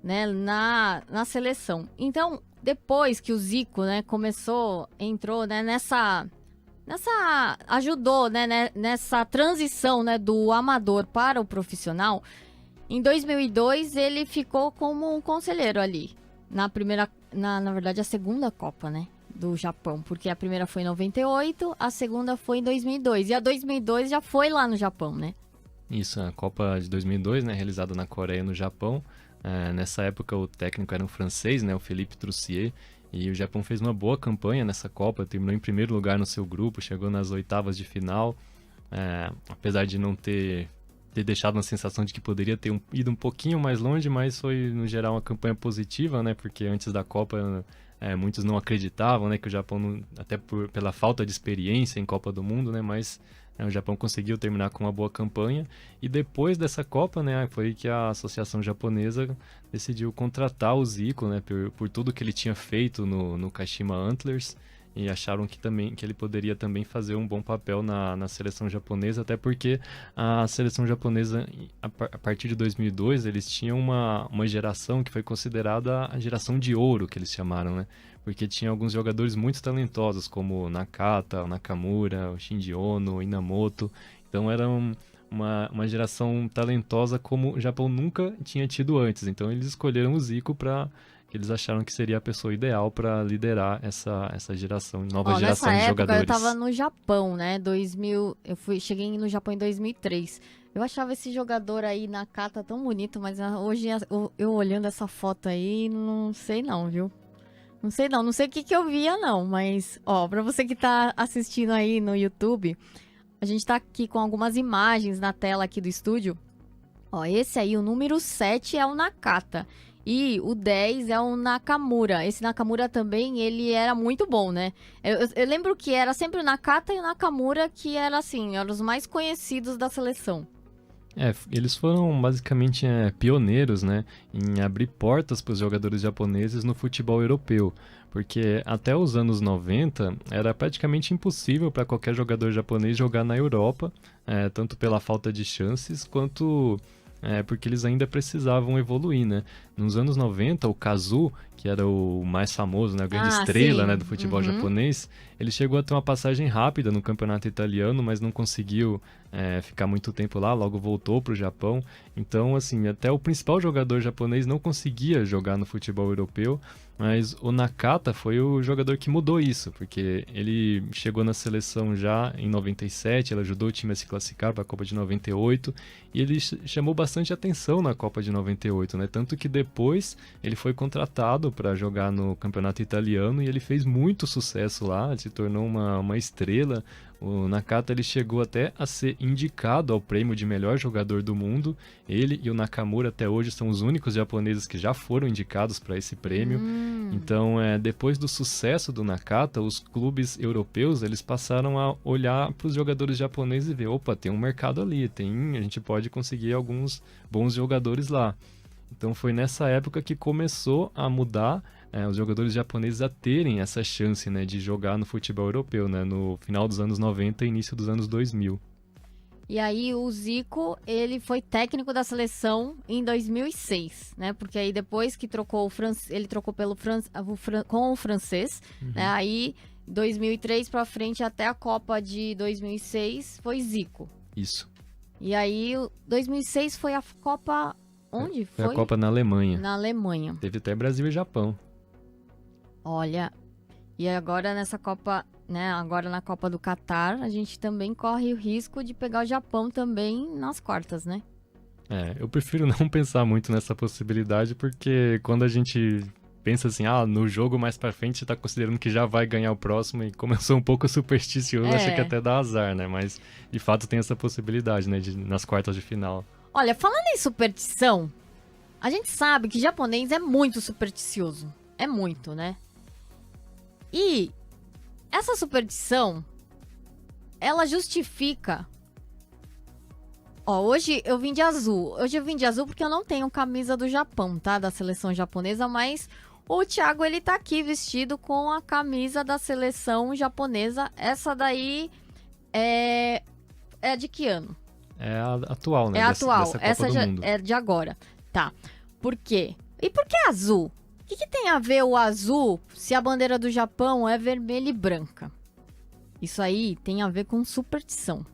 né, na seleção. Então, depois que o Zico, né, entrou, né, ajudou, né, nessa transição, né, do amador para o profissional, em 2002 ele ficou como um conselheiro ali, na verdade, a segunda Copa, né, do Japão, porque a primeira foi em 98, a segunda foi em 2002, e a 2002 já foi lá no Japão, né? Isso, a Copa de 2002, né, realizada na Coreia e no Japão. Nessa época o técnico era um francês, né, o Philippe Troussier, e o Japão fez uma boa campanha nessa Copa, terminou em primeiro lugar no seu grupo, chegou nas oitavas de final, apesar de não ter deixado uma sensação de que poderia ter ido um pouquinho mais longe, mas foi, no geral, uma campanha positiva, né, porque antes da Copa muitos não acreditavam, né, que o Japão, até pela falta de experiência em Copa do Mundo, né, mas o Japão conseguiu terminar com uma boa campanha, e depois dessa Copa, né, foi que a Associação Japonesa decidiu contratar o Zico, né, por tudo que ele tinha feito no Kashima Antlers, e acharam que ele poderia também fazer um bom papel na seleção japonesa, até porque a seleção japonesa, a partir de 2002, eles tinham uma geração que foi considerada a geração de ouro, que eles chamaram, né? Porque tinha alguns jogadores muito talentosos, como o Nakata, o Nakamura, o Shinji Ono, o Inamoto. Então era uma geração talentosa como o Japão nunca tinha tido antes. Então eles escolheram o Zico que eles acharam que seria a pessoa ideal para liderar essa geração, nova geração de jogadores. Eu tava no Japão, né? Cheguei no Japão em 2003. Eu achava esse jogador aí, Nakata, tão bonito, mas hoje eu olhando essa foto aí, não sei não, viu? Não sei o que eu via não, mas, ó, pra você que tá assistindo aí no YouTube, a gente tá aqui com algumas imagens na tela aqui do estúdio. Ó, esse aí, o número 7 é o Nakata. E o 10 é o Nakamura. Esse Nakamura também, ele era muito bom, né? Eu lembro que era sempre o Nakata e o Nakamura que eram os mais conhecidos da seleção. Eles foram basicamente pioneiros, né, em abrir portas para os jogadores japoneses no futebol europeu. Porque até os anos 90 era praticamente impossível para qualquer jogador japonês jogar na Europa, tanto pela falta de chances quanto... porque eles ainda precisavam evoluir, né? Nos anos 90, o Kazu, que era o mais famoso, né, a grande estrela, né, do futebol japonês, ele chegou a ter uma passagem rápida no campeonato italiano, mas não conseguiu ficar muito tempo lá, logo voltou para o Japão. Então, assim, até o principal jogador japonês não conseguia jogar no futebol europeu, mas o Nakata foi o jogador que mudou isso, porque ele chegou na seleção já em 97, ele ajudou o time a se classificar para a Copa de 98, e ele chamou bastante atenção na Copa de 98, né? Tanto que depois ele foi contratado para jogar no campeonato italiano e ele fez muito sucesso lá, ele se tornou uma estrela. O Nakata, ele chegou até a ser indicado ao prêmio de melhor jogador do mundo. Ele e o Nakamura até hoje são os únicos japoneses que já foram indicados para esse prêmio. Então, depois do sucesso do Nakata, os clubes europeus, eles passaram a olhar para os jogadores japoneses e ver, opa, tem um mercado ali, a gente pode conseguir alguns bons jogadores lá. Então foi nessa época que começou a mudar os jogadores japoneses a terem essa chance, né, de jogar no futebol europeu, né, no final dos anos 90 e início dos anos 2000. E aí o Zico, ele foi técnico da seleção em 2006, né? Porque aí depois que ele trocou com o francês, né? Aí 2003 pra frente até a Copa de 2006 foi Zico. Isso. E aí 2006 foi a Copa onde? Foi a Copa na Alemanha. Na Alemanha. Teve até Brasil e Japão. Olha, e agora nessa Copa, né, agora na Copa do Catar, a gente também corre o risco de pegar o Japão também nas quartas, né? Eu prefiro não pensar muito nessa possibilidade, porque quando a gente pensa assim, no jogo mais pra frente você tá considerando que já vai ganhar o próximo, e como eu sou um pouco supersticioso, acho que até dá azar, né? Mas, de fato, tem essa possibilidade, né, nas quartas de final. Olha, falando em superstição, a gente sabe que japonês é muito supersticioso. É muito, né? E essa superstição, ela justifica... hoje eu vim de azul. Hoje eu vim de azul porque eu não tenho camisa do Japão, tá? Da seleção japonesa, mas o Thiago, ele tá aqui vestido com a camisa da seleção japonesa. Essa daí é de que ano? É a atual, né? É atual. Dessa Copa Essa do Mundo. é de agora. Tá. Por quê? E por que azul? O que tem a ver o azul se a bandeira do Japão é vermelha e branca? Isso aí tem a ver com superstição.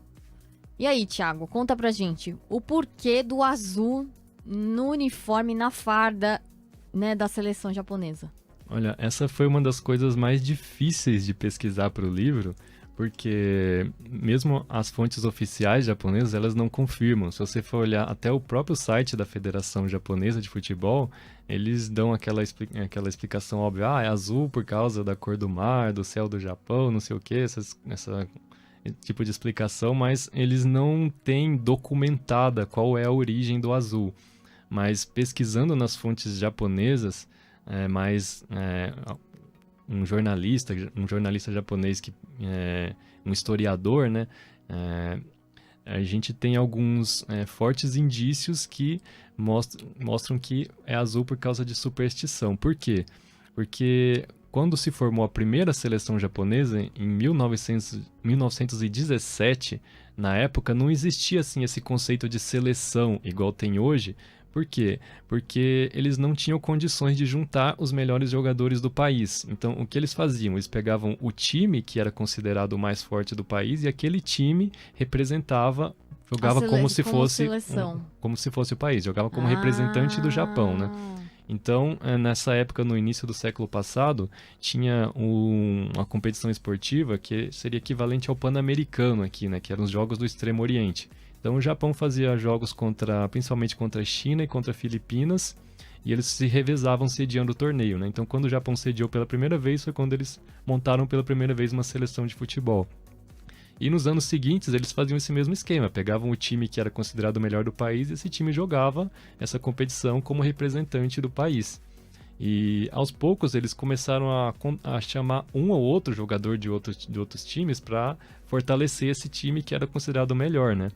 E aí, Thiago, conta pra gente o porquê do azul no uniforme, na farda, né, da seleção japonesa. Olha, essa foi uma das coisas mais difíceis de pesquisar para o livro, porque mesmo as fontes oficiais japonesas, elas não confirmam. Se você for olhar até o próprio site da Federação Japonesa de Futebol, eles dão aquela explicação óbvia, é azul por causa da cor do mar, do céu do Japão, não sei o que, esse tipo de explicação, mas eles não têm documentada qual é a origem do azul. Mas pesquisando nas fontes japonesas, um jornalista japonês, um historiador, né? A gente tem alguns fortes indícios que mostram que é azul por causa de superstição. Por quê? Porque quando se formou a primeira seleção japonesa, em 1917, na época não existia assim esse conceito de seleção igual tem hoje. Por quê? Porque eles não tinham condições de juntar os melhores jogadores do país. Então, o que eles faziam? Eles pegavam o time que era considerado o mais forte do país e aquele time jogava como se fosse o país, jogava como representante do Japão, né? Então, nessa época, no início do século passado, tinha uma competição esportiva que seria equivalente ao Pan-Americano aqui, né? Que eram os Jogos do Extremo Oriente. Então o Japão fazia jogos principalmente contra a China e contra Filipinas, e eles se revezavam sediando o torneio, né? Então quando o Japão sediou pela primeira vez foi quando eles montaram pela primeira vez uma seleção de futebol. E nos anos seguintes eles faziam esse mesmo esquema, pegavam o time que era considerado o melhor do país e esse time jogava essa competição como representante do país. E aos poucos eles começaram a chamar um ou outro jogador de outros times para fortalecer esse time que era considerado o melhor, né?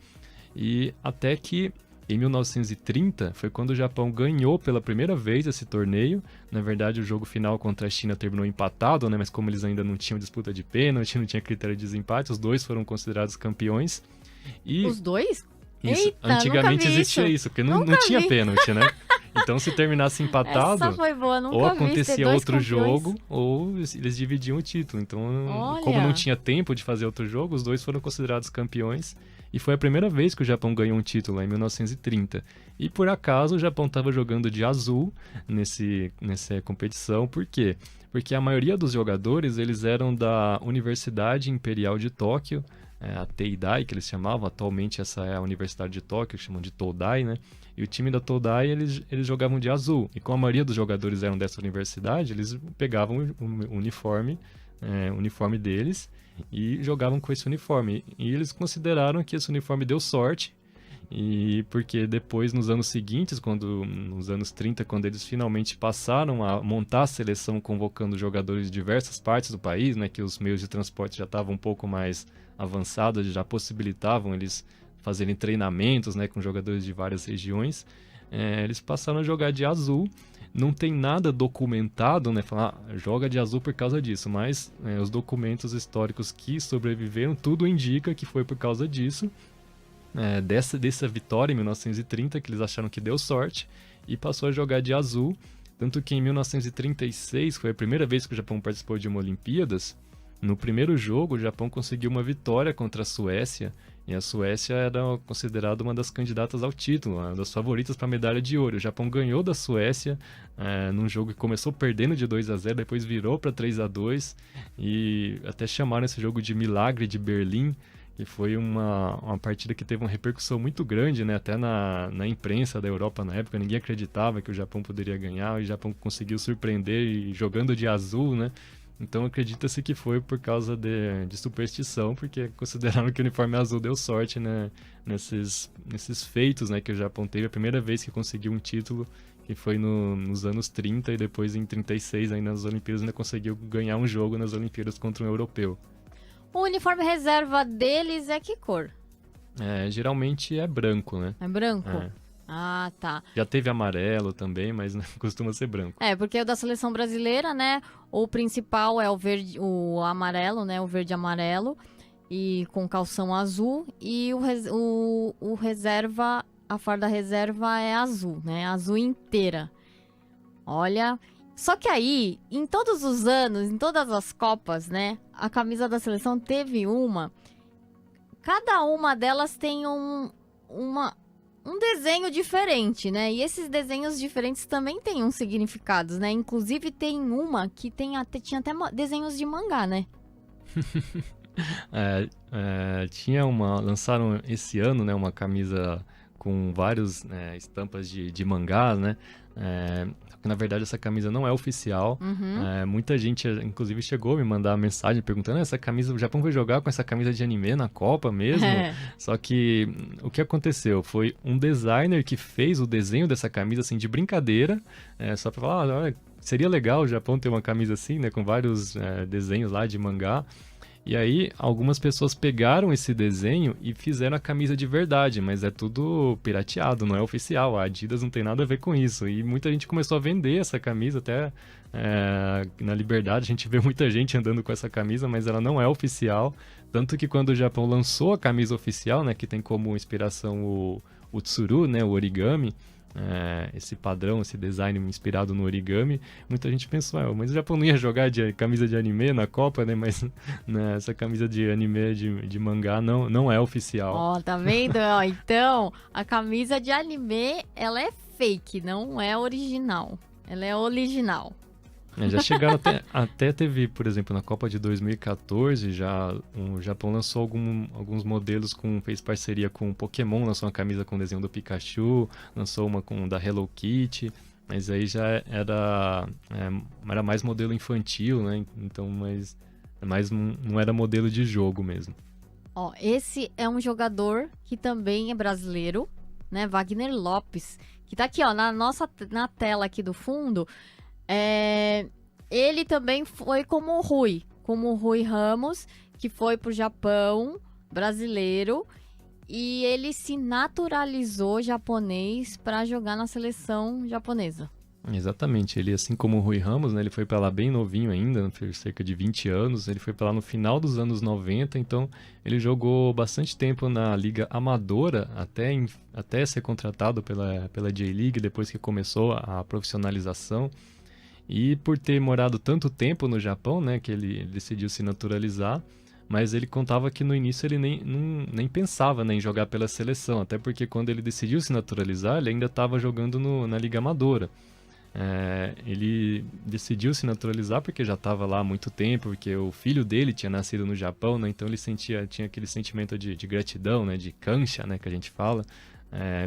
E até que em 1930 foi quando o Japão ganhou pela primeira vez esse torneio. Na verdade, o jogo final contra a China terminou empatado, né? Mas como eles ainda não tinham disputa de pênalti, não tinha critério de desempate, os dois foram considerados campeões. E os dois? Isso. Eita, Antigamente existia isso, porque não tinha pênalti, né? Então, se terminasse empatado, essa foi boa, nunca ou acontecia outro campeões. Jogo, ou eles dividiam o título. Então, como não tinha tempo de fazer outro jogo, os dois foram considerados campeões. E foi a primeira vez que o Japão ganhou um título, lá em 1930. E por acaso o Japão estava jogando de azul nessa competição. Por quê? Porque a maioria dos jogadores eles eram da Universidade Imperial de Tóquio, a Teidai, que eles chamavam. Atualmente essa é a Universidade de Tóquio, que chamam de Todai, né? E o time da Todai, eles jogavam de azul. E como a maioria dos jogadores eram dessa universidade, eles pegavam o uniforme deles e jogavam com esse uniforme. E eles consideraram que esse uniforme deu sorte, e porque depois, nos anos seguintes, nos anos 30, quando eles finalmente passaram a montar a seleção convocando jogadores de diversas partes do país, né, que os meios de transporte já estavam um pouco mais avançados, já possibilitavam eles fazerem treinamentos, né, com jogadores de várias regiões, eles passaram a jogar de azul. Não tem nada documentado, né? Falar, joga de azul por causa disso, mas os documentos históricos que sobreviveram, tudo indica que foi por causa disso, dessa vitória em 1930, que eles acharam que deu sorte, e passou a jogar de azul. Tanto que em 1936 foi a primeira vez que o Japão participou de uma Olimpíadas. No primeiro jogo, o Japão conseguiu uma vitória contra a Suécia, e a Suécia era considerada uma das candidatas ao título, uma das favoritas para a medalha de ouro. O Japão ganhou da Suécia num jogo que começou perdendo de 2-0, depois virou para 3-2, e até chamaram esse jogo de Milagre de Berlim, que foi uma partida que teve uma repercussão muito grande, né? Até na imprensa da Europa na época, ninguém acreditava que o Japão poderia ganhar, e o Japão conseguiu surpreender e jogando de azul, né? Então acredita-se que foi por causa de superstição, porque consideraram que o uniforme azul deu sorte, né, nesses feitos, né, que o Japão teve a primeira vez que conseguiu um título, que foi nos anos 30, e depois em 36, ainda nas Olimpíadas, ainda conseguiu ganhar um jogo nas Olimpíadas contra um europeu. O uniforme reserva deles é que cor? Geralmente é branco, né? É branco? É. Ah, tá. Já teve amarelo também, mas não costuma ser branco. Porque o da seleção brasileira, né, o principal é o verde, o amarelo, né, o verde e amarelo, e com calção azul, e o reserva, a farda reserva é azul, né, azul inteira. Olha, só que aí, em todos os anos, em todas as Copas, né, a camisa da seleção teve cada uma delas tem um desenho diferente, né? E esses desenhos diferentes também têm uns significados, né? Inclusive tem uma que tinha até desenhos de mangá, né? Lançaram esse ano, né, uma camisa com várias estampas de mangás, né? Na verdade, essa camisa não é oficial. Muita gente, inclusive, chegou a me mandar mensagem perguntando: essa camisa, o Japão vai jogar com essa camisa de anime na Copa mesmo? Só que o que aconteceu? Foi um designer que fez o desenho dessa camisa, assim, de brincadeira, só pra falar: olha, seria legal o Japão ter uma camisa assim, né, com vários desenhos lá de mangá. E aí, algumas pessoas pegaram esse desenho e fizeram a camisa de verdade, mas é tudo pirateado, não é oficial. A Adidas não tem nada a ver com isso. E muita gente começou a vender essa camisa, até na Liberdade a gente vê muita gente andando com essa camisa, mas ela não é oficial. Tanto que quando o Japão lançou a camisa oficial, né, que tem como inspiração o tsuru, né, o origami, esse padrão, esse design inspirado no origami, muita gente pensou: mas o Japão não ia jogar de camisa de anime na Copa, né? Mas né, essa camisa de anime, de mangá, não é oficial. Ó, tá vendo? Então, a camisa de anime, ela é fake, não é original. Ela é original. Já chegaram até teve, por exemplo, na Copa de 2014, o Japão lançou alguns modelos, fez parceria com o Pokémon, lançou uma camisa com o desenho do Pikachu, lançou uma da Hello Kitty, mas aí já era mais modelo infantil, né? Então, não era modelo de jogo mesmo. Ó, esse é um jogador que também é brasileiro, né? Wagner Lopes, que tá aqui, ó, na tela aqui do fundo. Ele também foi como o Rui Ramos, que foi pro Japão, brasileiro, e ele se naturalizou japonês para jogar na seleção japonesa. Exatamente, ele, assim como o Rui Ramos, né, ele foi para lá bem novinho ainda, fez cerca de 20 anos, ele foi para lá no final dos anos 90, então ele jogou bastante tempo na Liga Amadora, até ser contratado pela J-League, depois que começou a profissionalização. E por ter morado tanto tempo no Japão, né, que ele decidiu se naturalizar, mas ele contava que no início ele nem pensava, né, em jogar pela seleção, até porque quando ele decidiu se naturalizar, ele ainda estava jogando na Liga Amadora. Ele decidiu se naturalizar porque já estava lá há muito tempo, porque o filho dele tinha nascido no Japão, né, então ele tinha aquele sentimento de gratidão, né, de kansha, né, que a gente fala,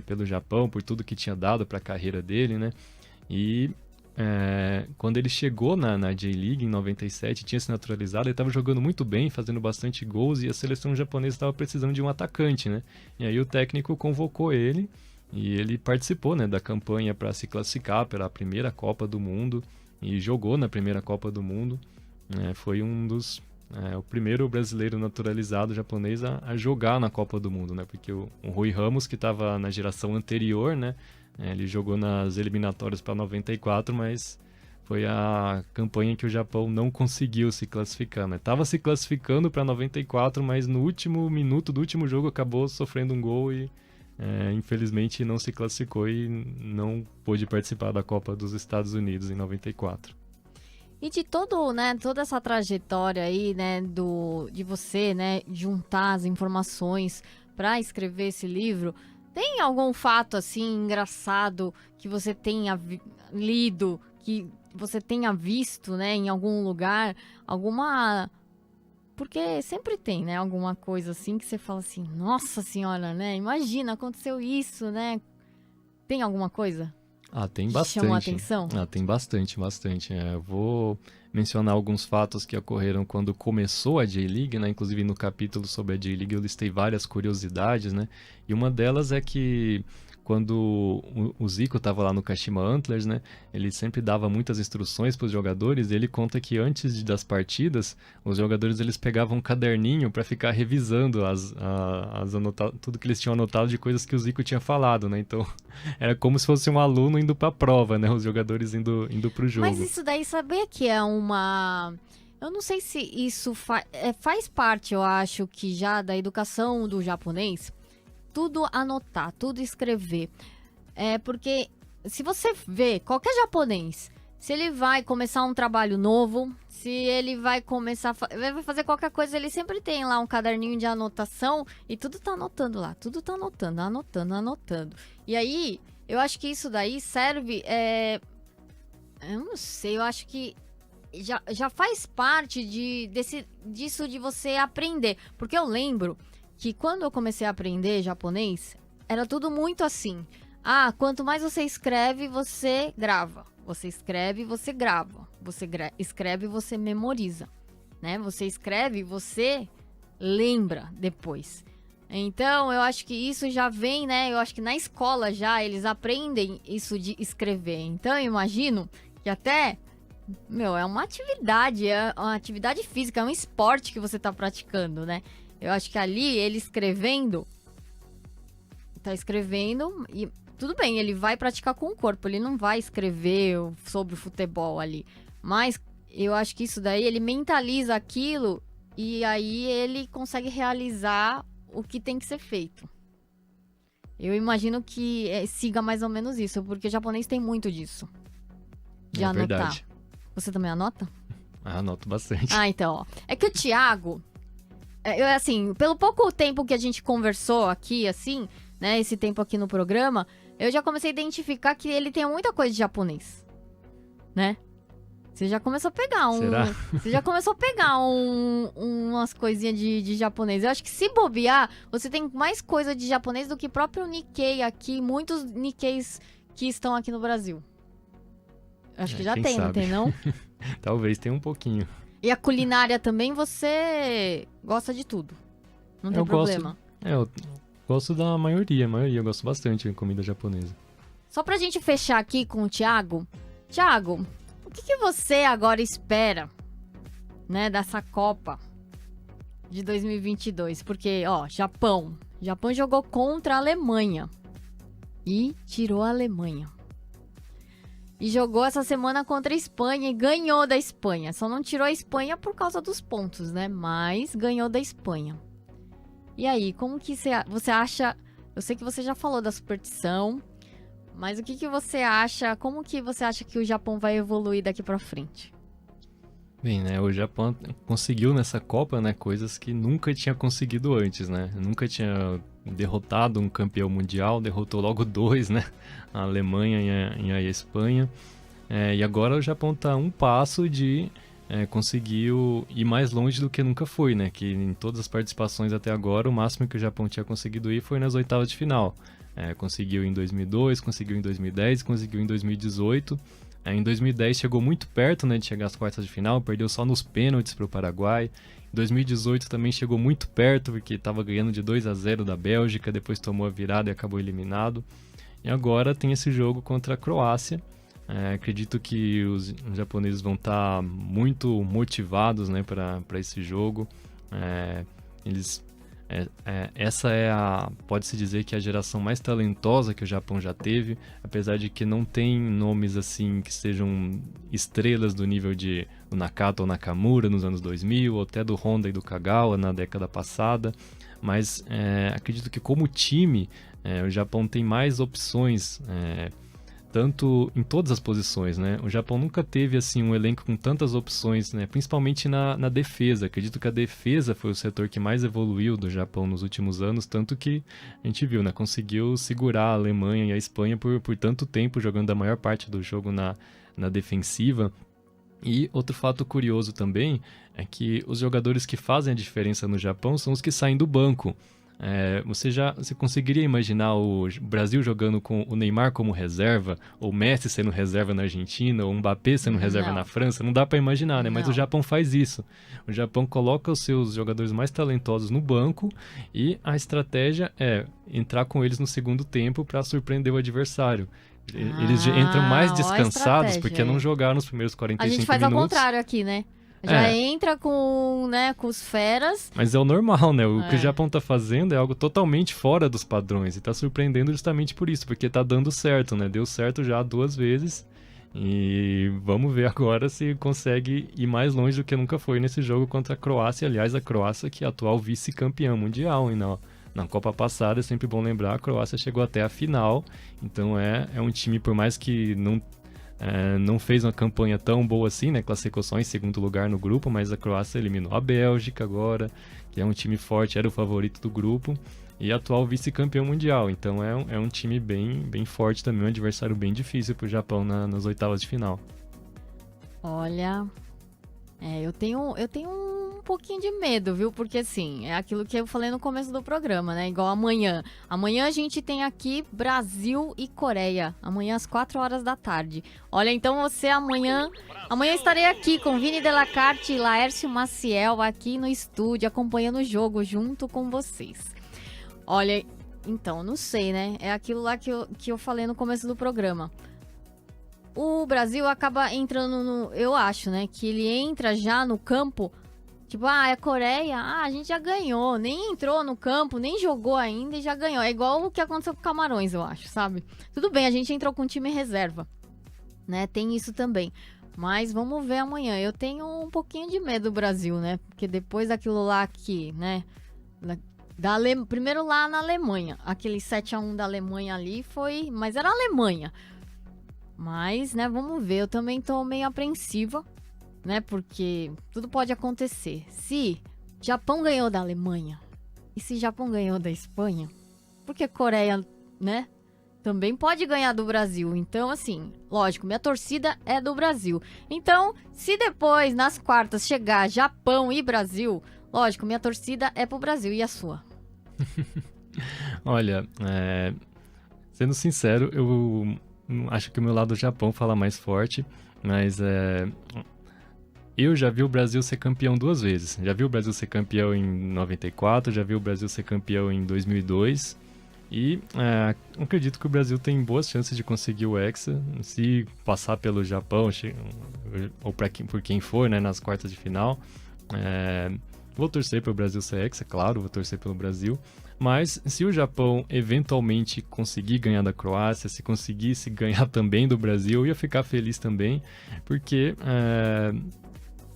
pelo Japão, por tudo que tinha dado para a carreira dele, né, e quando ele chegou na J-League em 97, tinha se naturalizado, ele estava jogando muito bem, fazendo bastante gols, e a seleção japonesa estava precisando de um atacante, né? E aí o técnico convocou ele, e ele participou, né, da campanha para se classificar pela primeira Copa do Mundo, e jogou na primeira Copa do Mundo. Foi o primeiro brasileiro naturalizado japonês a jogar na Copa do Mundo, né? Porque o Rui Ramos, que estava na geração anterior, né? Ele jogou nas eliminatórias para 94, mas foi a campanha em que o Japão não conseguiu se classificar, né? Tava se classificando para 94, mas no último minuto do último jogo acabou sofrendo um gol e infelizmente não se classificou e não pôde participar da Copa dos Estados Unidos em 94. E de toda essa trajetória aí, né, de você, né, juntar as informações para escrever esse livro, tem algum fato, assim, engraçado que você tenha lido, que você tenha visto, né, em algum lugar? Porque sempre tem, né, alguma coisa assim que você fala assim, nossa senhora, né, imagina, aconteceu isso, né? Tem alguma coisa Tem que te chamou a bastante. atenção? Tem bastante. Eu vou mencionar alguns fatos que ocorreram quando começou a J-League, né? Inclusive no capítulo sobre a J-League eu listei várias curiosidades, né? E uma delas é que quando o Zico estava lá no Kashima Antlers, né? Ele sempre dava muitas instruções para os jogadores. E ele conta que antes das partidas, os jogadores eles pegavam um caderninho para ficar revisando tudo que eles tinham anotado de coisas que o Zico tinha falado, né? Então era como se fosse um aluno indo para a prova, né? Os jogadores indo pro jogo. Mas isso daí, sabia que é uma... Eu não sei se isso faz parte, eu acho, que já da educação do japonês, tudo anotar, tudo escrever. Porque se você vê qualquer japonês, se ele vai começar um trabalho novo, se ele vai começar, vai fazer qualquer coisa, ele sempre tem lá um caderninho de anotação e tudo tá anotando lá, tudo tá anotando. E aí, eu acho que isso daí serve, eu não sei, eu acho que já faz parte disso de você aprender. Porque eu lembro que quando eu comecei a aprender japonês, era tudo muito assim. Quanto mais você escreve, você grava. Você escreve, você grava. Você escreve, você memoriza. Né? Você escreve, você lembra depois. Então, eu acho que isso já vem, né? Eu acho que na escola já eles aprendem isso de escrever. Então, eu imagino que até... é uma atividade física, é um esporte que você tá praticando, né? Eu acho que ali, ele tá escrevendo e tudo bem, ele vai praticar com o corpo, ele não vai escrever sobre o futebol ali. Mas eu acho que isso daí, ele mentaliza aquilo e aí ele consegue realizar o que tem que ser feito. Eu imagino que siga mais ou menos isso, porque o japonês tem muito disso. De anotar. Verdade. Você também anota? Anoto bastante. Então, ó. É que o Thiago, assim, pelo pouco tempo que a gente conversou aqui, assim, né, esse tempo aqui no programa, eu já comecei a identificar que ele tem muita coisa de japonês, né? Você já começou a pegar Será? Você já começou a pegar umas coisinhas de japonês. Eu acho que se bobear, você tem mais coisa de japonês do que próprio Nikkei aqui, muitos Nikkeis que estão aqui no Brasil. Acho que já tem, não tem não? Talvez tenha um pouquinho. E a culinária também, você gosta de tudo. Não tem problema. Eu gosto da maioria. Eu gosto bastante de comida japonesa. Só pra gente fechar aqui com o Thiago. Thiago, o que você agora espera, né, dessa Copa de 2022? Porque, ó, Japão jogou contra a Alemanha e tirou a Alemanha. E jogou essa semana contra a Espanha e ganhou da Espanha. Só não tirou a Espanha por causa dos pontos, né? Mas ganhou da Espanha. E aí, como que você acha... Eu sei que você já falou da superstição, mas o que você acha... Como que você acha que o Japão vai evoluir daqui pra frente? Bem, né? O Japão conseguiu nessa Copa, né? Coisas que nunca tinha conseguido antes, né? Nunca tinha derrotado um campeão mundial, derrotou logo 2, né? A Alemanha e a Espanha. E agora o Japão está a um passo de conseguir ir mais longe do que nunca foi, né? Que em todas as participações até agora, o máximo que o Japão tinha conseguido ir foi nas oitavas de final. Conseguiu em 2002, conseguiu em 2010, conseguiu em 2018. Em 2010 chegou muito perto, né, de chegar às quartas de final, perdeu só nos pênaltis para o Paraguai. Em 2018 também chegou muito perto, porque estava ganhando de 2-0 da Bélgica, depois tomou a virada e acabou eliminado. E agora tem esse jogo contra a Croácia. Acredito que os japoneses vão estar muito motivados, né, para esse jogo. Essa pode-se dizer que é a geração mais talentosa que o Japão já teve, apesar de que não tem nomes assim que sejam estrelas do nível de Nakata ou Nakamura nos anos 2000, ou até do Honda e do Kagawa na década passada, mas acredito que como time o Japão tem mais opções, tanto em todas as posições, né? O Japão nunca teve assim um elenco com tantas opções, né? Principalmente na defesa. Acredito que a defesa foi o setor que mais evoluiu do Japão nos últimos anos, tanto que a gente viu, né? Conseguiu segurar a Alemanha e a Espanha por tanto tempo, jogando a maior parte do jogo na defensiva. E outro fato curioso também é que os jogadores que fazem a diferença no Japão são os que saem do banco. Você conseguiria imaginar o Brasil jogando com o Neymar como reserva, ou Messi sendo reserva na Argentina, ou Mbappé sendo reserva na França? Não dá para imaginar, né? Mas o Japão faz isso. O Japão coloca os seus jogadores mais talentosos no banco e a estratégia é entrar com eles no segundo tempo para surpreender o adversário. Eles entram mais descansados porque não jogaram nos primeiros 45 minutos. A gente faz ao contrário aqui, né? Já entra com os feras. Mas é o normal, né? O que o Japão tá fazendo é algo totalmente fora dos padrões. E tá surpreendendo justamente por isso, porque tá dando certo, né? Deu certo já 2 vezes. E vamos ver agora se consegue ir mais longe do que nunca foi nesse jogo contra a Croácia. Aliás, a Croácia que é a atual vice-campeã mundial, hein? Na Copa passada, é sempre bom lembrar, a Croácia chegou até a final. Então é um time, por mais que não fez uma campanha tão boa assim, né? Classificou só em segundo lugar no grupo, mas a Croácia eliminou a Bélgica agora, que é um time forte, era o favorito do grupo, e atual vice-campeão mundial. Então é um time bem forte também, um adversário bem difícil pro Japão nas oitavas de final. Olha, eu tenho um pouquinho de medo, viu? Porque assim, é aquilo que eu falei no começo do programa, né? Igual amanhã. Amanhã a gente tem aqui Brasil e Coreia. Amanhã às 4 horas da tarde. Olha, então você amanhã estarei aqui com Vini Delacarte e Laércio Maciel aqui no estúdio, acompanhando o jogo junto com vocês. Olha, então, não sei, né? É aquilo lá que eu falei no começo do programa. O Brasil acaba entrando eu acho, né? Que ele entra já no campo. Tipo, é Coreia, a gente já ganhou, nem entrou no campo, nem jogou ainda e já ganhou. É igual o que aconteceu com o Camarões, eu acho, sabe? Tudo bem, a gente entrou com time reserva, né? Tem isso também. Mas vamos ver amanhã. Eu tenho um pouquinho de medo do Brasil, né? Porque depois daquilo lá que, né? Primeiro lá na Alemanha. Aquele 7-1 da Alemanha ali foi... Mas era a Alemanha. Mas, né, vamos ver. Eu também tô meio apreensiva, né? Porque tudo pode acontecer. Se Japão ganhou da Alemanha e se Japão ganhou da Espanha, porque Coreia, né, também pode ganhar do Brasil. Então, assim, lógico, minha torcida é do Brasil. Então, se depois, nas quartas, chegar Japão e Brasil, lógico, minha torcida é pro Brasil. E a sua? Olha, sendo sincero, eu acho que o meu lado do Japão fala mais forte, mas eu já vi o Brasil ser campeão 2 vezes. Já vi o Brasil ser campeão em 94, já vi o Brasil ser campeão em 2002. E acredito que o Brasil tem boas chances de conseguir o Hexa, se passar pelo Japão, ou por quem for, né, nas quartas de final. Vou torcer para o Brasil ser Hexa, claro, vou torcer pelo Brasil. Mas se o Japão eventualmente conseguir ganhar da Croácia, se conseguisse ganhar também do Brasil, eu ia ficar feliz também, porque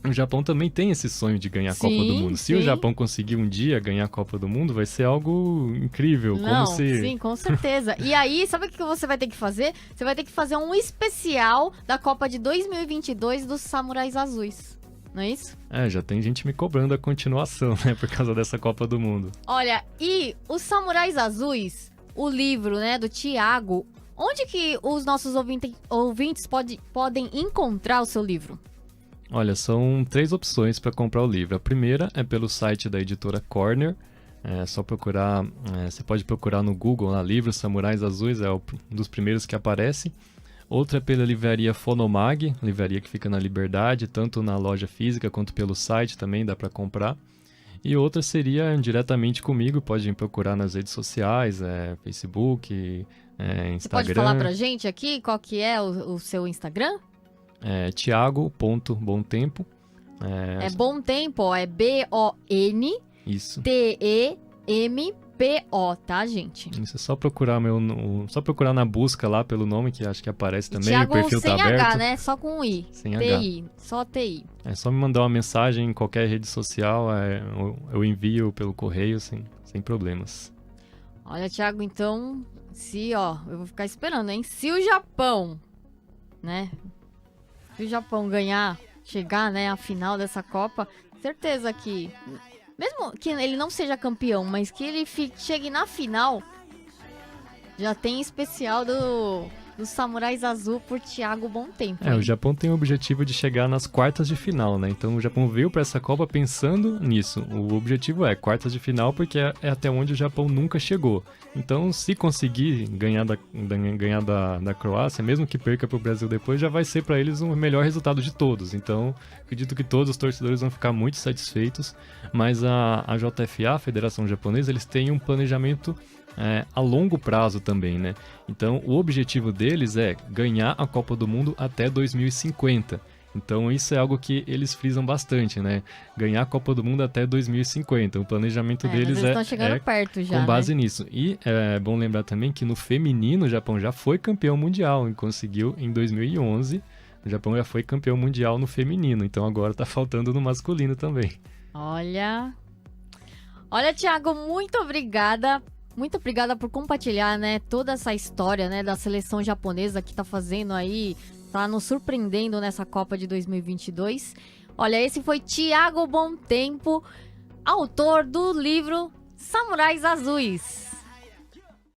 o Japão também tem esse sonho de ganhar a Copa do Mundo. Se o Japão conseguir um dia ganhar a Copa do Mundo, vai ser algo incrível. Sim, com certeza. E aí, sabe o que você vai ter que fazer? Você vai ter que fazer um especial da Copa de 2022 dos Samurais Azuis. Não é isso? Já tem gente me cobrando a continuação, né? Por causa dessa Copa do Mundo. Olha, e os Samurais Azuis, o livro, né, do Thiago, onde que os nossos ouvintes podem encontrar o seu livro? Olha, são 3 opções para comprar o livro. A primeira é pelo site da editora Corner. É só procurar, você pode procurar no Google, lá, livro Samurais Azuis, é um dos primeiros que aparece. Outra é pela livraria Fonomag, livraria que fica na Liberdade, tanto na loja física quanto pelo site também dá para comprar. E outra seria diretamente comigo, pode me procurar nas redes sociais, Facebook, Instagram. Você pode falar pra gente aqui qual que é o seu Instagram? Thiago.bomtempo. Bom Tempo, ó, é B-O-N-T-E-M-P-O, tá, gente? Isso, é só procurar só procurar na busca lá pelo nome, que acho que aparece também, Thiago, o perfil tá aberto. sem H, né? Só com I. Sem T-I, H. só T-I. É só me mandar uma mensagem em qualquer rede social, eu envio pelo correio sem problemas. Olha, Thiago, então, eu vou ficar esperando, hein? Se o Japão, né? Se o Japão chegar, né, à final dessa Copa, certeza que, mesmo que ele não seja campeão, mas que ele chegue na final, já tem especial dos Samurais Azul por Thiago Bontempo. O Japão tem o objetivo de chegar nas quartas de final, né? Então o Japão veio para essa Copa pensando nisso. O objetivo é quartas de final porque é até onde o Japão nunca chegou. Então, se conseguir ganhar da Croácia, mesmo que perca para o Brasil depois, já vai ser para eles o melhor resultado de todos. Então, acredito que todos os torcedores vão ficar muito satisfeitos. Mas a JFA, a Federação Japonesa, eles têm um planejamento a longo prazo também, né? Então, o objetivo deles é ganhar a Copa do Mundo até 2050. Então, isso é algo que eles frisam bastante, né? Ganhar a Copa do Mundo até 2050. O planejamento deles eles estão chegando perto já, com base nisso. E é bom lembrar também que no feminino, o Japão já foi campeão mundial e conseguiu em 2011. O Japão já foi campeão mundial no feminino. Então, agora tá faltando no masculino também. Olha, Thiago, muito obrigada. Muito obrigada por compartilhar, né, toda essa história, né, da seleção japonesa que tá fazendo aí, tá nos surpreendendo nessa Copa de 2022. Olha, esse foi Thiago Bontempo, autor do livro Samurais Azuis.